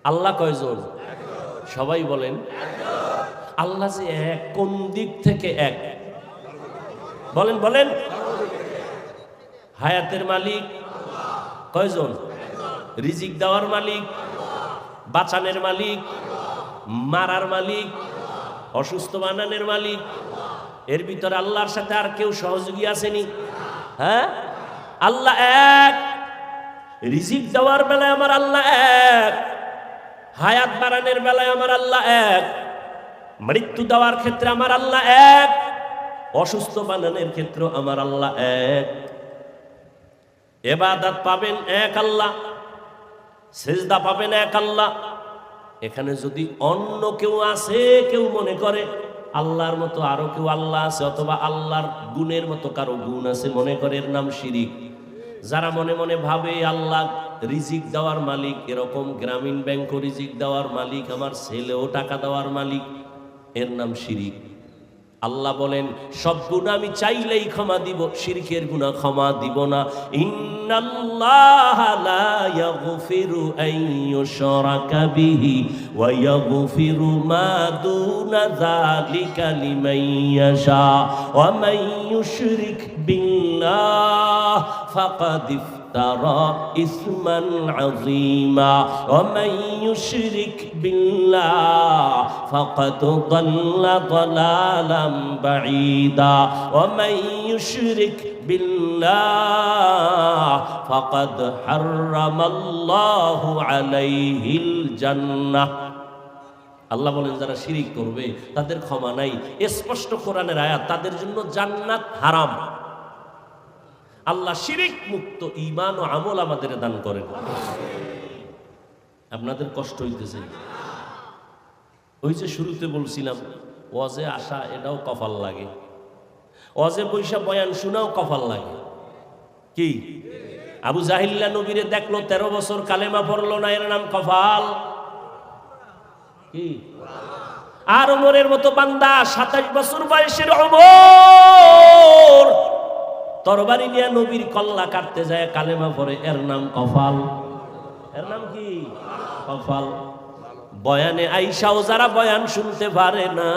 S1: আল্লাহ কয়জন? সবাই বলেন আল্লাহ যে এক, কোন দিক থেকে এক? বলেন বলেন। হায়াতের মালিক কয়জন? রিজিক দেওয়ার মালিক, বাঁচানের মালিক, মারার মালিক, অসুস্থ বানানোর মালিক। এর ভিতরে আল্লাহর সাথে আর কেউ সহযোগী আসেনি? হ্যাঁ, আল্লাহ এক। রিজিক দেওয়ার বেলায় আমার আল্লাহ এক, হায়াত বাড়ানোর বেলায় আমার আল্লাহ এক, মৃত্যু দেওয়ার ক্ষেত্রে আমার আল্লাহ এক, অসুস্থ বানানোর ক্ষেত্রে আমার আল্লাহ এক। ইবাদত পাবেন এক আল্লাহ, সিজদা পাবেন এক আল্লাহ। এখানে যদি অন্য কেউ আছে, কেউ মনে করে আল্লাহর মতো আরো কেউ আল্লাহ আছে, অথবা আল্লাহর গুণের মতো কারো গুণ আছে, মনে করে, এর নাম শিরিক। যারা মনে মনে ভাবে আল্লাহ রিজিক দেওয়ার মালিক, এরকম গ্রামীণ ব্যাংক রিজিক দেওয়ার মালিক, আমার ছেলেও টাকা দেওয়ার মালিক, এর নাম শিরিক। আল্লাহ বলেন সব গুনাহ আমি চাইলেই ক্ষমা দিব, শিরকের গুনাহ ক্ষমা দিব না। ইন্নাল্লাহা লা ইয়াগফিরু আন ইউশরাকা বিহি ওয়া ইয়াগফিরু মা দুনা যালিকা লিমান ইয়াশা ওয়া মান ইউশরিক বিল্লাহ ফাকাদ ইফতারা ইসমান আযীমা ওয়া মান ইউশরিক বিল্লাহ ফাকাদ দাল্লা দালালাম বাঈদা ওয়া মান ইউশরিক বিল্লাহ ফাকাদ হারামাল্লাহু আলাইহিল জান্নাহ। আল্লাহ বলেন যারা শিরিক করবে তাদের ক্ষমা নাই। স্পষ্ট কোরআনের আয়াত, তাদের জন্য জান্নাত হারাম। আল্লাহ শিরিক মুক্ত ঈমান ও আমল আমাদের দান করেন। আপনাদের কষ্ট হইতেছে? ওই যে শুরুতে বলছিলাম ওয়াজে আসা এটাও কপাল লাগে, ওয়াজে বৈশা বয়ান শোনাও কপাল লাগে। কি আবু জাহিল্লা নবীরে দেখলো 13 বছর কালেমা পড়লো না, এর নাম কপাল। কি আর ওমরের মতো বান্দা 27 বছর বয়সের ওমর তরবারি নিয়ে নবীর কল্লা কাটতে যায়, কালেমা পড়ে, এর নাম কপাল। এর নাম কি? কপাল। বয়ানে আইসাও যারা বয়ান শুনতে পারে না,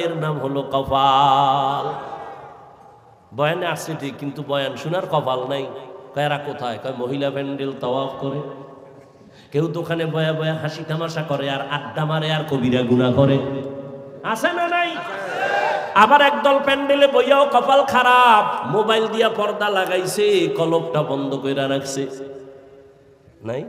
S1: এর নাম হলো কপাল। বয়ানে আসছে ঠিক, কিন্তু বয়ান শোনার কপাল নাই। এরা কোথায়? কয় মহিলা প্যান্ডেল তাওয়াফ করে, কেউ দোকানে বয়া বয়া হাসি তামাশা করে, আর আড্ডা মারে, আর কবিরা গুনাহ করে। আছে না নাই? আবার একদল প্যান্ডেলে বইয়াও কপাল খারাপ, মোবাইল দিয়া পর্দা লাগাইছে, কলপটা বন্ধ করে রাখছে। নাই?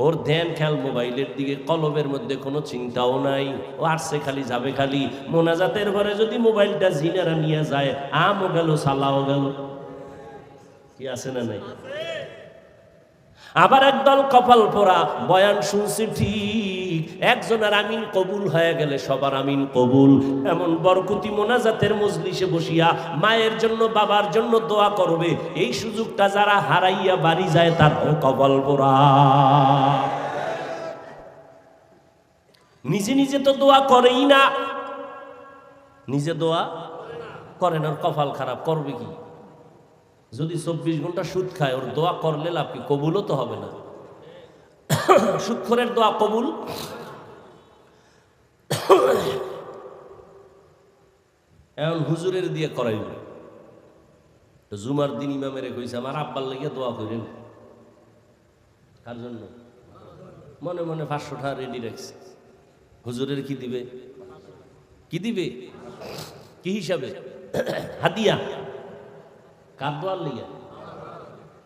S1: ওর ধ্যান খেয়াল মোবাইলের দিকে, কলবের মধ্যে কোনো চিন্তাও নাই। ও আসছে খালি, যাবে খালি। মোনাজাতের ঘরে যদি মোবাইলটা জিনেরা নিয়ে যায়, আমও গেল, সালাও গেল। কি আছে না নাই? আবার একদল কপাল পোড়া, বয়ান শুনছে ঠিক, একজনের আমিন কবুল হয়ে গেলে সবার আমিন কবুল। এমন বরকতি মোনাজাতের মজলিসে বসিয়া মায়ের জন্য, বাবার জন্য দোয়া করবে, এই সুযোগটা যারা হারাইয়া বাড়ি যায় তার কপাল পোড়া। নিজে নিজে তো দোয়া করেই না, নিজে দোয়া করে না, ওর কপাল খারাপ, করবে কি? যদি 24 ঘন্টা সুদ খায়, ওর দোয়া করলে লাভ কি? কবুলও তো হবে না। সুদখোরের দোয়া কবুল। এখন হুজুরের দিয়ে করাইবে। জুমার দিন ইমামের কইছে আমার আব্বার লেগে দোয়া করেন। কার জন্য? মনে মনে 500 টাকা রেডি রাখছে। হুজুরের কি দিবে? কি দিবে? কি হিসাবে? হাদিয়া। কার দোয়ার লেগে?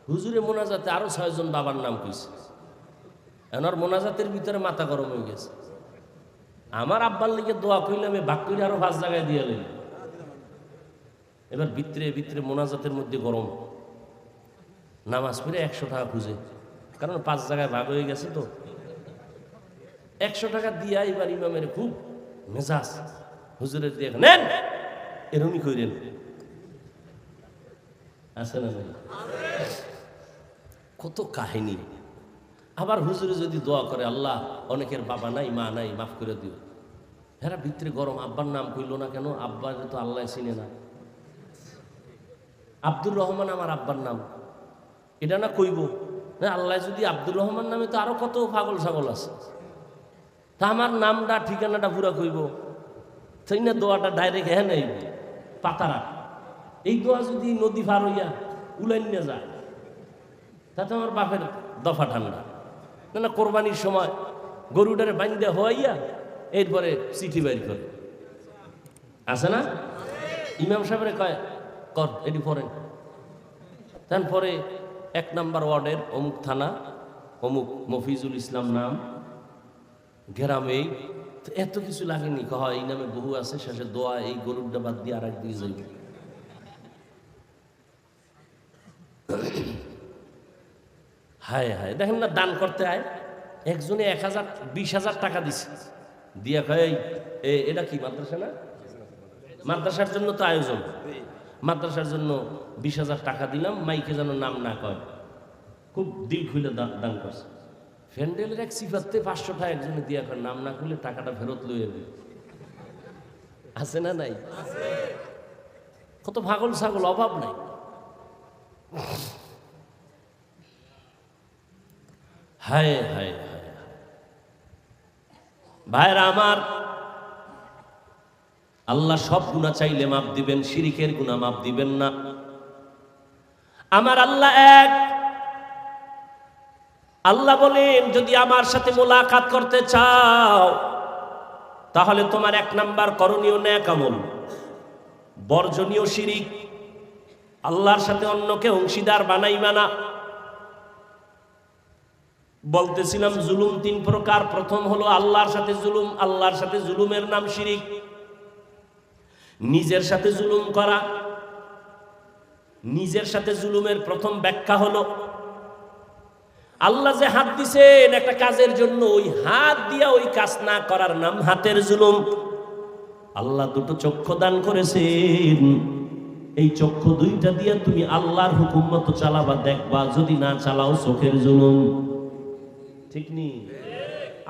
S1: হুজুরে মোনাজাতে আরো 6 জন বাবার নাম কইছে। এনার মোনাজাতের ভিতরে মাথা গরম হয়ে গেছে। আমার আব্বার লেগে দোয়া কইলে আমি ভাগ করে আরো 5 জায়গায় দিয়ে লইল। এবার ভিতরে ভিতরে মোনাজাতের মধ্যে গরম, নামাজ পড়ে 100 টাকা খুঁজে, কারণ 5 জায়গায় ভাগ হয়ে গেছে তো। 100 টাকা দিয়া এবার ইমামের খুব মেজাজ, হুজুরের দিয়ে নেন, এরমই কইরেন। আছে না ভাই? কত কাহিনী। আবার হুজুরে যদি দোয়া করে, আল্লাহ অনেকের বাবা নাই মা নাই, মাফ করে দিও। এরা ভিতরে গরম, আব্বার নাম কইল না কেন? আব্বার তো আল্লাহ চিনে না। আব্দুর রহমান আমার আব্বার নাম, এটা না কইব না? আল্লাহ যদি আব্দুর রহমান নামে তো আরো কত পাগল ছাগল আছে। তা আমার নামটা ঠিকানাটা পুরা কইব, সেই না দোয়াটা ডাইরেক্ট হ্যাঁ নেই পাতারা। এই দোয়া যদি নদী পার হইয়া উলাইন নিয়ে যায়, তাতে আমার বাপের দফা ঠান্ডা। না না, কোরবানির সময় গরুটারে বান্ধা হওয়াইয়া এরপরে চিঠি বাইর করে, আছে না? ইমাম সাহেবের কয় কর এটি পড়েন। তারপরে 1 নম্বর ওয়ার্ডের অমুক থানা, অমুক মফিজুল ইসলাম নাম, গ্রামে। এত কিছু লাগেনি, কয় এই নামে বহু আছে, শেষে দোয়া এই গরুরটা বাদ দিয়ে আর এক দিয়ে যাইব। হায় হায়, দেখেন না, দান করতে আয় একজনে 20,000 টাকা দিছে, দিয়া কয় এটা কি মাদ্রাসা না? মাদ্রাসার জন্য তো আয়োজন, মাদ্রাসার জন্য 20,000 টাকা দিলাম, মাইকে যেন নাম না কয়। খুব দিল খুলে দান করছে। ফ্যান্ডেলের এক সিফাতে 500 টাকা একজনে দিয়া কয়, নাম না খুলে টাকাটা ফেরত লই যাবে। আছে না নাই? কত পাগল ছাগল, অভাব নাই। হায় হায় হায় ভাইরা আমার, আল্লাহ সব গুনাহ চাইলে মাফ দিবেন, শিরিকের গুনাহ মাফ দিবেন না। আমার আল্লাহ এক। আল্লাহ বলেন, যদি আমার সাথে মোলাকাত করতে চাও তাহলে তোমার 1 নাম্বার করণীয় নেক আমল, বর্জনীয় শিরিক। আল্লাহর সাথে অন্যকে অংশীদার বানাইবা না। বলতেছিলাম জুলুম 3 প্রকার। প্রথম হলো আল্লাহর সাথে জুলুম। আল্লাহর সাথে জুলুমের নাম শিরিক। নিজের সাথে জুলুম করা। নিজের সাথে জুলুমের প্রথম ব্যাখ্যা হলো, আল্লাহ যে হাত দিছেন একটা কাজের জন্য, ওই হাত দিয়া ওই কাজ না করার নাম হাতের জুলুম। আল্লাহ 2টো চক্ষু দান করেছেন, এই চক্ষু 2টা দিয়া তুমি আল্লাহর হুকুম মতো চালাবা, দেখবা যদি না চালাও চোখের জুলুম। ঠিক নি?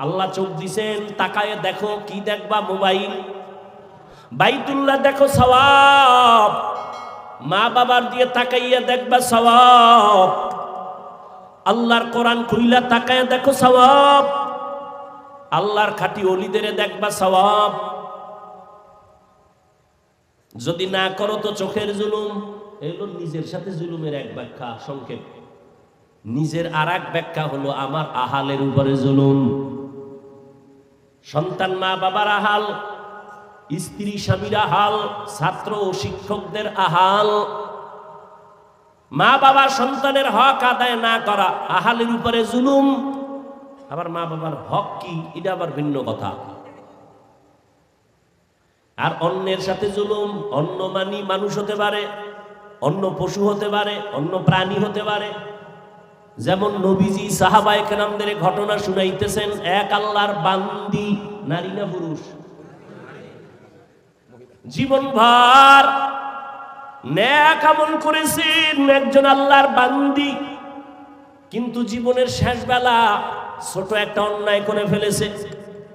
S1: আল্লাহ চোখ দিছেন, তাকায়ে দেখো, কি দেখবা? মোবাইল। বাইতুল্লাহ দেখো, সওয়াব। মা বাবার দিয়ে তাকাইয়া দেখবা, সওয়াব। আল্লাহর কোরআন খুইলা তাকায় দেখো, সওয়াব। আল্লাহর খাঁটি ওলিদের দেখবা, সওয়াব। যদি না করো তো চোখের জুলুম। এগুলো নিজের সাথে জুলুমের এক ব্যাখ্যা, সংক্ষেপ। নিজের আর এক ব্যাখ্যা হলো আমার আহালের উপরে জুলুম। সন্তান মা বাবার আহাল, স্ত্রী স্বামীর আহাল, ছাত্র ও শিক্ষকদের আহাল। মা বাবা সন্তানের হক আদায় না করা আহালের উপরে জুলুম। আবার মা বাবার হক কি, এটা আবার ভিন্ন কথা। আর অন্যের সাথে জুলুম, অন্য মানি মানুষ হতে পারে, অন্য পশু হতে পারে, অন্য প্রাণী হতে পারে। যেমন নবীজি সাহাবায়ে কেরামদের ঘটনা শুনাইতেছেন, এক আল্লাহর বান্দি, নারী না পুরুষ, জীবনভর নেক আমল করেছেন, একজন আল্লাহর বান্দি, কিন্তু জীবনের শেষ বেলা ছোট একটা অন্যায় করে ফেলেছে।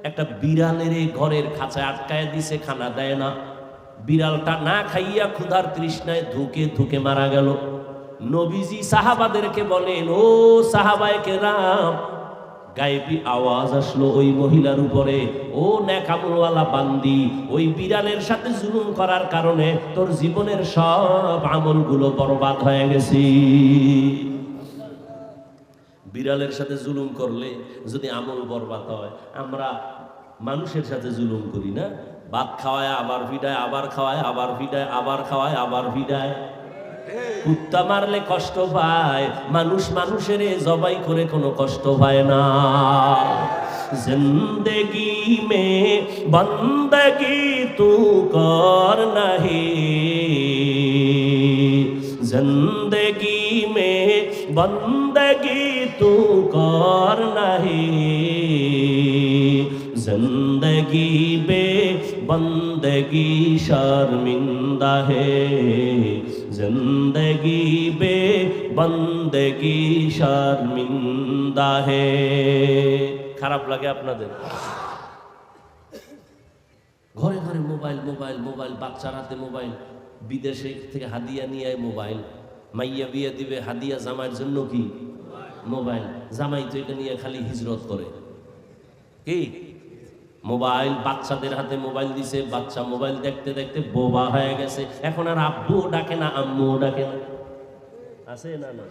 S1: একটা বিড়ালের ঘরের খাঁচায় আটকায় দিছে, খানা দেয় না। বিড়ালটা না খাইয়া ক্ষুধার তৃষ্ণায় ধুকে ধুকে মারা গেল। নবীজি সাহাবাদেরকে বলেন, ও সাহাবায়ে কেরাম, গায়েবী আওয়াজ আসলো ওই মহিলার উপরে, ও নেকামলওয়ালা বান্দি, ওই বিড়ালের সাথে জুলুম করার কারণে তোর জীবনের সব আমলগুলো বরবাদ হয়ে গেছে। বিড়ালের সাথে জুলুম করলে যদি আমল বরবাদ হয়, আমরা মানুষের সাথে জুলুম করি না? ভাত খাওয়ায় আবার ভিডায়, আবার খাওয়ায় আবার ভিডায়, আবার খাওয়ায় আবার ভিডায়। কুত্তা মারলে কষ্ট পায়, মানুষ মানুষের জবাই করে কোনো কষ্ট পায় না। জিন্দেগি মে বন্দগি তু কর নাহি, জিন্দেগি মে বন্দগি তু কর নাহি, जिंदगी बे बंदगी शर्मिंदा है, जिंदगी बे बंदगी शर्मिंदा है। খারাপ লাগে আপনাদের? ঘরে ঘরে মোবাইল মোবাইল মোবাইল, বাচ্চার হাতে মোবাইল, বিদেশে থেকে হাদিয়া নিয়ে আয় মোবাইল, মাইয়া বিয়ে দিবে হাদিয়া জামাইয়ের জন্য কি মোবাইল, জামাই তো এটা নিয়ে খালি হিজরত করে। কি মোবাইল, বাচ্চাদের হাতে মোবাইল দিছে, বাচ্চা মোবাইল দেখতে দেখতে বোবা হয়ে গেছে। এখন আর আব্বু ডাকে না, আম্মু ডাকে না। আছে না? না,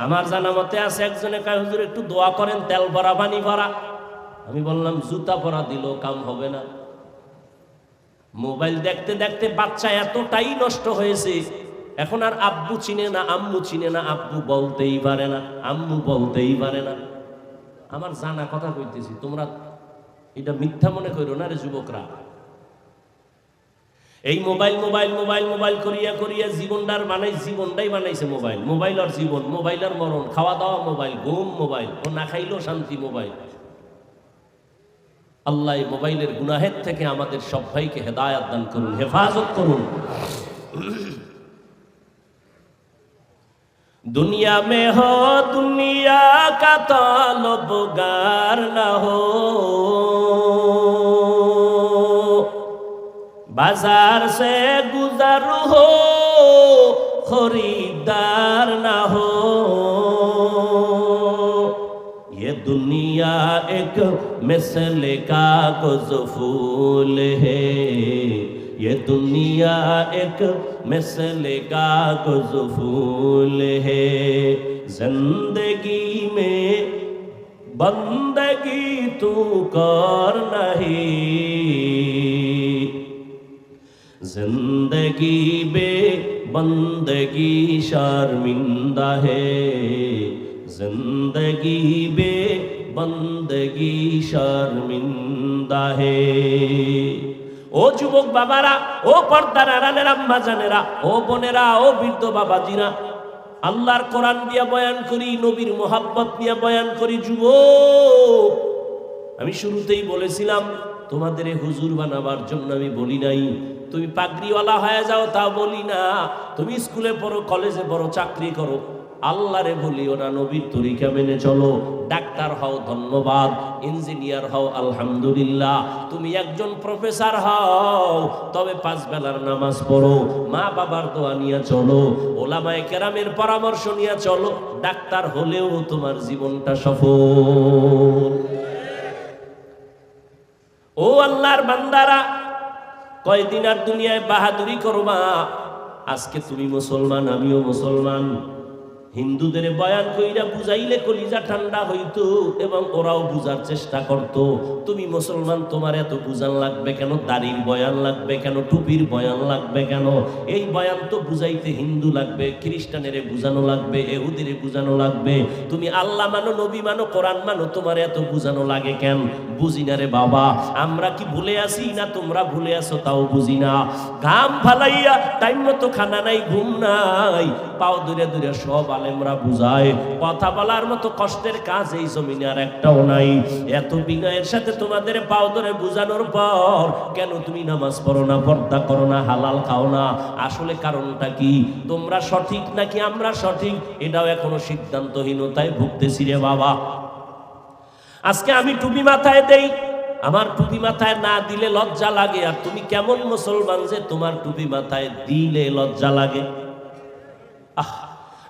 S1: আমার জানা মতে আছে। একজনে কয়, হুজুর একটু দোয়া করেন, তেল ভরা পানি ভরা। আমি বললাম, জুতা পরা দিল কাম হবে না। মোবাইল দেখতে দেখতে বাচ্চা এতটাই নষ্ট হয়েছে, এখন আর আব্বু চিনে না, আম্মু চিনে না, আব্বু বলতেই পারে না, আম্মু বলতেই পারে না। আমার জানা কথা কইতেছি, তোমরা এটা মিথ্যা মনে করো না রে যুবকরা। এই মোবাইল মোবাইল মোবাইল মোবাইল করিয়া করিয়া জীবনটার জীবনটাই বানাইছে মোবাইল। মোবাইল আর জীবন, মোবাইল আর মরণ, খাওয়া দাওয়া মোবাইল, ঘুম মোবাইল, ও না খাইলেও শান্তি মোবাইল। আল্লাহ এই মোবাইলের গুনাহের থেকে আমাদের সব ভাইকে হেদায়াত দান করুন, হেফাজত করুন। दुनिया में हो दुनिया का तलबगार न हो, बाजार से गुजर हो खरीदार न हो, ये दुनिया एक मिसले कागज़ फूल है, ये दुनिया एक मिसले कागज़ फूल है, जिंदगी में बंदगी तू कर नहीं, जिंदगी बे बंदगी शर्मिंदा है, जिंदगी बे बंदगी शर्मिंदा है। ও যুবক বাবারা, ও পর্দার আড়ালের আম্মা জানেরা, ও বোনেরা, ও বৃদ্ধ বাবাজিরা, আল্লাহর কোরআন দিয়া বয়ান করি, নবীর মোহাব্বত নিয়ে বয়ান করি। যুবক, আমি শুরুতেই বলেছিলাম, তোমাদের হুজুর বানাবার জন্য আমি বলি নাই তুমি পাগড়িওয়ালা হয়ে যাও, তা বলি না। তুমি স্কুলে পড়ো, কলেজে পড়ো, চাকরি করো, আল্লাহরে বলিও না, নবীর তরিকা মেনে চলো। ডাক্তার হও, ধন্যবাদ। ইঞ্জিনিয়ার হও, আলহামদুলিল্লাহ। তুমি একজন প্রফেসর হও, তবে 5 বেলার নামাজ পড়ো, মা বাবার দোয়া নিয়ে চলো, ওলামায়ে কেরামের পরামর্শ নিয়ে চলো। ডাক্তার হলেও তোমার জীবনটা সফল। ও আল্লাহর বান্দারা, কয়দিন আর দুনিয়ায় বাহাদুরি করবা? আজকে তুমি মুসলমান, আমিও মুসলমান। হিন্দুদের বয়ান কইরা বুঝাইলে কলিজা ঠান্ডা হইতো এবং ওরাও বুঝার চেষ্টা করত। তুমি মুসলমান, তোমার এত বুঝান লাগবে কেন? দাড়ির বয়ান লাগবে কেন? টুপির বয়ান লাগবে কেন? এই বয়ান তো বুঝাইতে হিন্দু লাগবে, খ্রিস্টানেরে বুঝানো লাগবে, ইহুদিরে বুঝানো লাগবে। তুমি আল্লাহ মানো, নবী মানো, কোরআন মানো, তোমার এত বুঝানো লাগে কেন? বুঝি না রে বাবা। আমরা কি ভুলে আসি না তোমরা ভুলে আসো তাও বুঝি না। ঘাম ফালাইয়া টাইম মতো খানা নাই, ঘুম নাই, পাও দূরে দূরে সব আলেমরা বুঝায়। কথা বলার মতো কষ্টের কাজ এই জমিনে আর একটাও নাই। এত বিনয়ের সাথে তোমাদের পাও ধরে বুঝানোর পর কেন তুমি নামাজ পড়ো না, পর্দা করো না, হালাল খাও না? আসলে কারণটা কি? তোমরা সঠিক নাকি আমরা সঠিক, এটাও এখনো সিদ্ধান্তহীনতায় ভুগতেছি রে বাবা। আজকে আমি টুপি মাথায় দেই, আমার টুপি মাথায় না দিলে লজ্জা লাগে, আর তুমি কেমন মুসলমান যে তোমার টুপি মাথায় দিলে লজ্জা লাগে?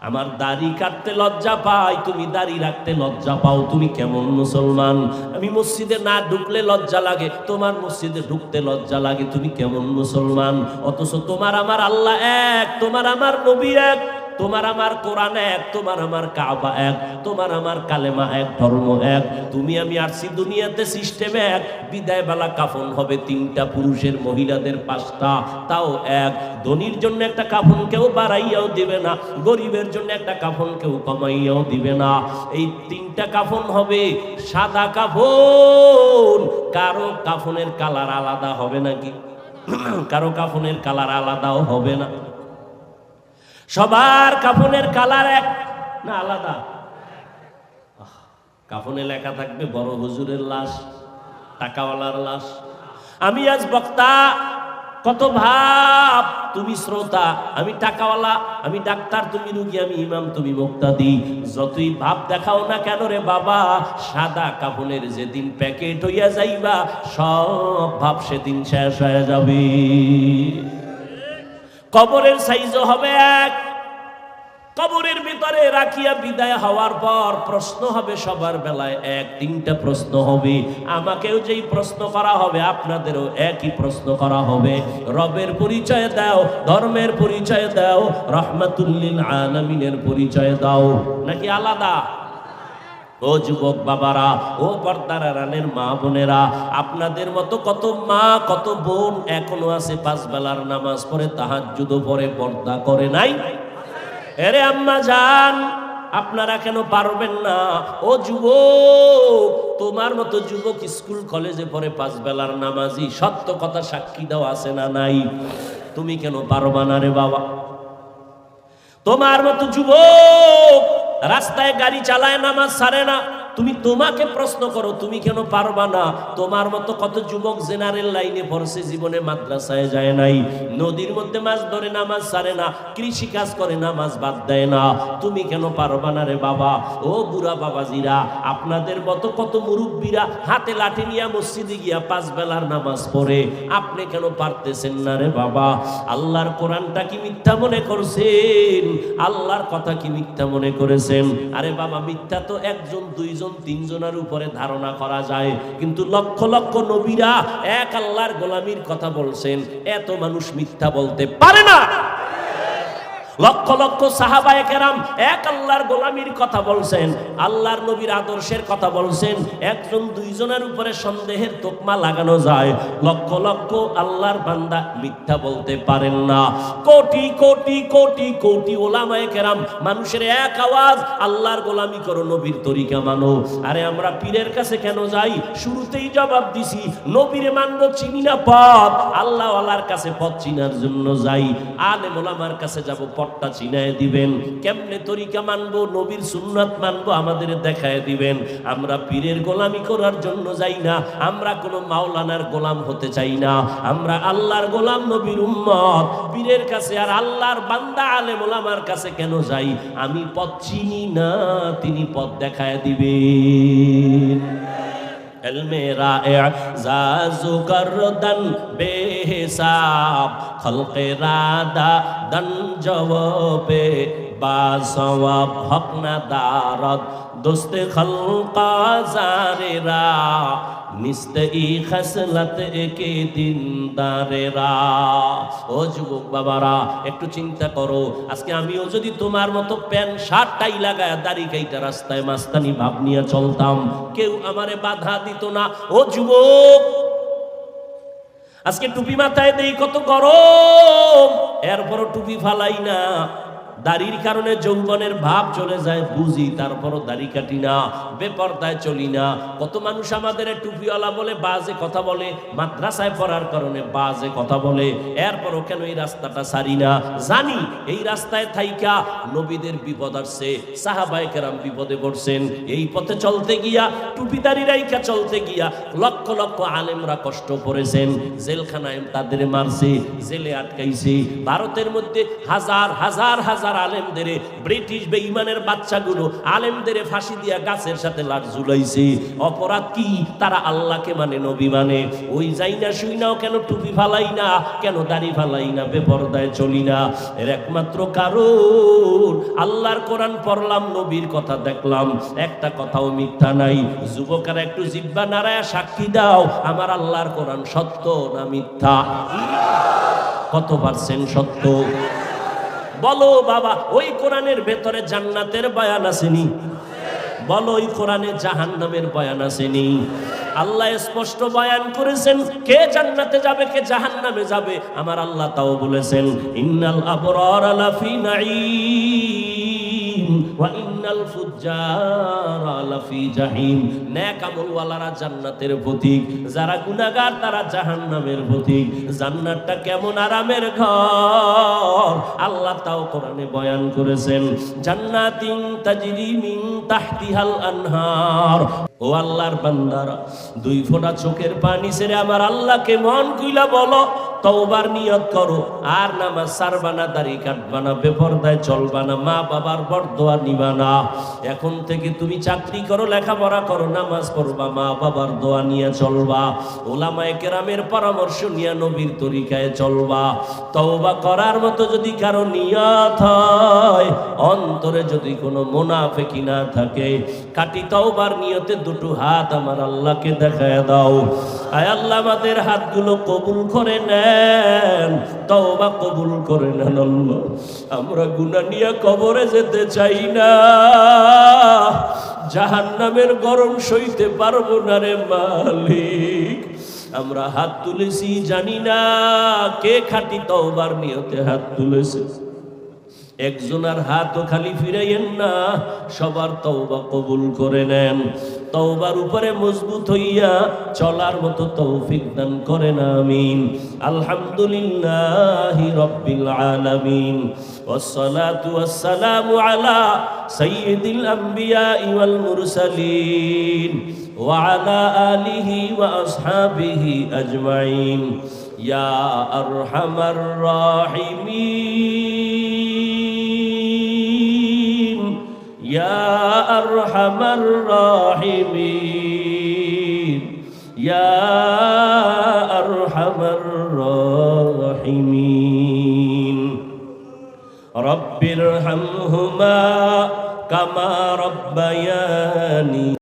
S1: আমার দাড়ি কাটতে লজ্জা পাই, তুমি দাড়ি রাখতে লজ্জা পাও, তুমি কেমন মুসলমান? আমি মসজিদে না ঢুকলে লজ্জা লাগে, তোমার মসজিদে ঢুকতে লজ্জা লাগে, তুমি কেমন মুসলমান? অথচ তোমার আমার আল্লাহ এক, তোমার আমার নবী এক, তোমার আমার কোরআন এক, তোমার আমার কাবা এক, তোমার আমার কালেমা এক, ধর্ম এক। তুমি আমি আসছি দুনিয়াতে সিস্টেম এক। বিদায় বেলা কাফন হবে 3টা, পুরুষের মহিলাদের 5টা, তাও এক। ধনীর জন্য একটা কাফন কেউ বাড়াইয়াও দিবে না, গরিবের জন্য একটা কাফন কেউ কমাইয়াও দিবে না। এই 3টা কাফন হবে, সাদা কাফন। কারো কাফনের কালার আলাদা হবে নাকি? কারো কাফনের কালার আলাদাও হবে না। সবার কাফনের কালার এক না আলাদা? কাফনে লেখা থাকবে বড় হুজুরের লাশ, টাকাওয়ালার লাশ। আমি আজ বক্তা, কত ভাব, তুমি শ্রোতা, আমি টাকাওয়ালা, আমি ডাক্তার, তুমি রুগী, আমি ইমাম, তুমি মুক্তাদি। যতই ভাব দেখাও না কেন রে বাবা, সাদা কাফনের যেদিন প্যাকেট হইয়া যাইবা, সব ভাব সেদিন শেষ হয়ে যাবে। কবরের সাইজও হবে এক। কবরের ভিতরে রাখিয়া বিদায় হওয়ার পর প্রশ্ন হবে সবার বেলায় এক। 3টা প্রশ্ন হবে। আমাকেও যেই প্রশ্ন করা হবে, আপনাদেরও একই প্রশ্ন করা হবে। রবের পরিচয় দাও, ধর্মের পরিচয় দাও, রাহমাতুল লিল আলামিনের পরিচয় দাও, নাকি আলাদা? ও যুবক বাবারা, ও পর্দার আড়ালের মা বোনেরা, আপনাদের মতো কত মা, কত বোন এখনো আছে 5 বেলার নামাজ পড়ে, তাহাজ্জুদও পড়ে, পর্দা করে নাই? এরে আম্মা জান, আপনারা কেন পারবেন না? ও যুবক, তোমার মতো যুবক স্কুল কলেজে পড়ে 5 বেলার নামাজি, সত্য কথা সাক্ষী দাও, আছে না নাই? তুমি কেন পারবা না রে বাবা? তোমার মতো যুবক রাস্তায় গাড়ি চালায়, নামাজ ছাড়ে না, তুমি তোমাকে প্রশ্ন করো, তুমি কেন পারবা না? তোমার মতো কত যুবক জেনারেল লাইনে পড়ছে, জীবনে মাদ্রাসায় যায় নাই, নদীর মধ্যে মাছ ধরে, নামাজ ছাড়ে না, কৃষি কাজ করে, নামাজ বাদ দেয় না, তুমি কেন পারবা না রে বাবা? ও বুড়া বাবাজিরা, আপনাদের মতো কত মুরব্বীরা হাতে লাঠি নিয়ে মসজিদে গিয়া 5 বেলার নামাজ পড়ে, আপনি কেন পারতেছেন না রে বাবা? আল্লাহর কোরআনটা কি মিথ্যা মনে করছেন? আল্লাহর কথা কি মিথ্যা মনে করেছেন? আরে বাবা, মিথ্যা তো 1 জন 2 জন 3 জনের উপরে ধারণা করা যায়, কিন্তু লক্ষ লক্ষ নবীরা এক আল্লাহর গোলামির কথা বলছেন, এত মানুষ মিথ্যা বলতে পারে না। লক্ষ লক্ষ সাহাবায়ে কেরাম এক আল্লাহর গোলামির কথা বলছেন, আল্লাহর নবীর আদর্শের কথা বলছেন, 1 জন 2 জনের উপরে সন্দেহের তোকমা লাগানো যায়। লক্ষ লক্ষ আল্লাহর বান্দা মিথ্যা বলতে পারেন না। কোটি কোটি কোটি কোটি ওলামায়ে কেরাম মানুষের এক আওয়াজ, আল্লাহর গোলামি করো, নবীর তরিকা মানো। আরে আমরা পীরের কাছে কেন যাই? শুরুতেই জবাব দিছি, নবীরে মানবো, চিনি না পথ, আল্লাহ ওয়ালার কাছে পথ চিনার জন্য যাই। আলেম ওলামার কাছে যাব, পথটা চিনায় দিবেন। কেমনে তরিকা মানবো, নবীর সুন্নাত মানবো, আমাদের দেখায় দিবেন। আমরা পীরের গোলামি করার জন্য যাই না, আমরা কোনো মাওলানার গোলাম হতে চাই না, আমরা আল্লাহর গোলাম, নবীর উম্মত। পীরের কাছে আর আল্লাহর বান্দা আলেম ওলামার কাছে কেন যাই? আমি পথ চিনি না, তিনি পথ দেখায় দিবেন। इल्मे राज़ु करदन बेहिसाब खल्क़े रादा दन जवाबे बासवाब हक न दारद दोस्त खल्क़ा ज़ारेरा निस्ते ई खसलत एके दिन दारेरा। ও যুবক বাবারা, একটু চিন্তা করো, আজকে আমিও যদি তোমার মতো প্যান্ট শার্ট টাই লাগায় দাড়ি কাইটা রাস্তায় মাস্তানি ভাব নিয়ে চলতাম, কেউ আমারে বাধা দিত না। ও যুবক, আজকে টুপি মাথায় দেই, কত গরম, এরপরও টুপি ফালাই না। দাড়ির কারণে যৌবনের ভাব চলে যায় বুঝি, তারপরও দাড়ি কাটি না, বেপরদায় চলি না। কত মানুষ আমাদের টুপিওয়ালা বলে বাজে কথা বলে, মাদ্রাসায় পড়ার কারণে বাজে কথা বলে, এরপরও কেন এই রাস্তাটা ছাড়ি না? জানি এই রাস্তায় থাইকা নবীদের বিপদ আসছে, সাহাবায়ে কেরাম বিপদে পড়ছেন। এই পথে চলতে গিয়া, টুপিদারি রাইকা চলতে গিয়া লক্ষ লক্ষ আলেমরা কষ্ট পড়েছেন, জেলখানায় তাদের মারছে, জেলে আটকাইছে। ভারতের মধ্যে হাজার হাজার হাজার বারবার আলেমদের, ব্রিটিশ বেঈমানের বাচ্চাগুলো আলেমদের ফাঁসি দিয়া গাছের সাথে লাট ঝুলাইছে। অপরাধ কি? তারা আল্লাহকে মানে, নবী মানে। ওই যাই না শুই নাও, কেন টুপি ফালাই না, কেন দাড়ি ফালাই না, বেপরদায় চলি না? এর একমাত্র কারণ আল্লাহর কোরআন পড়লাম, নবীর কথা দেখলাম, একটা কথাও মিথ্যা নাই। যুবকেরা একটু জিহ্বা নাড়ায়া সাক্ষী দাও, আমার আল্লাহর কোরআন সত্য না মিথ্যা? কত পার্সেন্ট সত্য বলো বাবা? ওই কোরআনের ভেতরে জান্নাতের বয়ান আসেনি? বলো ওই কোরআনে জাহান্নামের বয়ান আসেনি? আল্লাহ স্পষ্ট বয়ান করেছেন কে জান্নাতে যাবে, কে জাহান্নামে যাবে। আমার আল্লাহ তাও বলেছেন, ইন্নাল আবরারা লাফি নাঈম ওয়া ইন্নাল ফুজ্জারা লাফি জাহিম। নেক আমলওয়ালারা জান্নাতের পথিক, যারা গুনাহগার তারা জাহান্নামের পথিক। জান্নাতটা কেমন আরামের ঘর, আল্লাহ তাও কোরআনে বয়ান করেছেন, জান্নাতিন তাজরি মিন তাহতিহাল আনহার। ও আল্লাহর বান্দারা, দুই ফোঁটা চোখের পানি ছেড়ে আমার আল্লাহকে মন কইলা বলো, তওবার নিয়ত করো, আর নামাজ ছাড়বা না, দাড়ি কাটবা না, বেপরদায় চলবা না, মা বাবার বরদোয়া নিবা না। এখন থেকে তুমি চাকরি করো, লেখাপড়া করো, নামাজ পড়বা, মা বাবার দোয়া নিয়ে চলবা, ওলামায়ে কেরামের পরামর্শ নিয়ে নবীর তরিকায় চলবা। তওবা করার মতো যদি কারো নিয়ত হয়, অন্তরে যদি কোনো মুনাফিকি না থাকে, কাটি তওবার নিয়তে দুটো হাত আমার আল্লাহকে দেখায় দাও। আয় আল্লাহ, আমাদের হাতগুলো কবুল করে নেন, তওবা কবুল করে নেন আল্লাহ। আমরা গুনাহ নিয়ে কবরে যেতে চাই না, জাহান্নামের গরম সইতে পারবো না রে মালিক। আমরা হাত তুলেছি, জানি না কে খাঁটি তওবার নিয়তে হাত তুলেছে। একজনের হাতও খালি ফিরাইয়েন না, সবার তওবা কবুল করে নেন। তওবার উপরে মজবুত হইয়া চলার মতো তৌফিক দান করেন, আমিন। আলহামদুলিল্লাহি রাব্বিল আলামিন, ওয়াসসালাতু ওয়াসসালামু আলা সাইয়্যিদিল আমবিয়া ওয়াল মুরসালিন ওয়া আলা আলিহি ওয়া আসহাবিহি আজমাইন। ইয়া আরহামার রাহিমিন, ইয়া আরহামার রাহিমিন, ইয়া আরহামার রাহিমিন। রব্বিরহামহুমা কামা রব্বায়ানি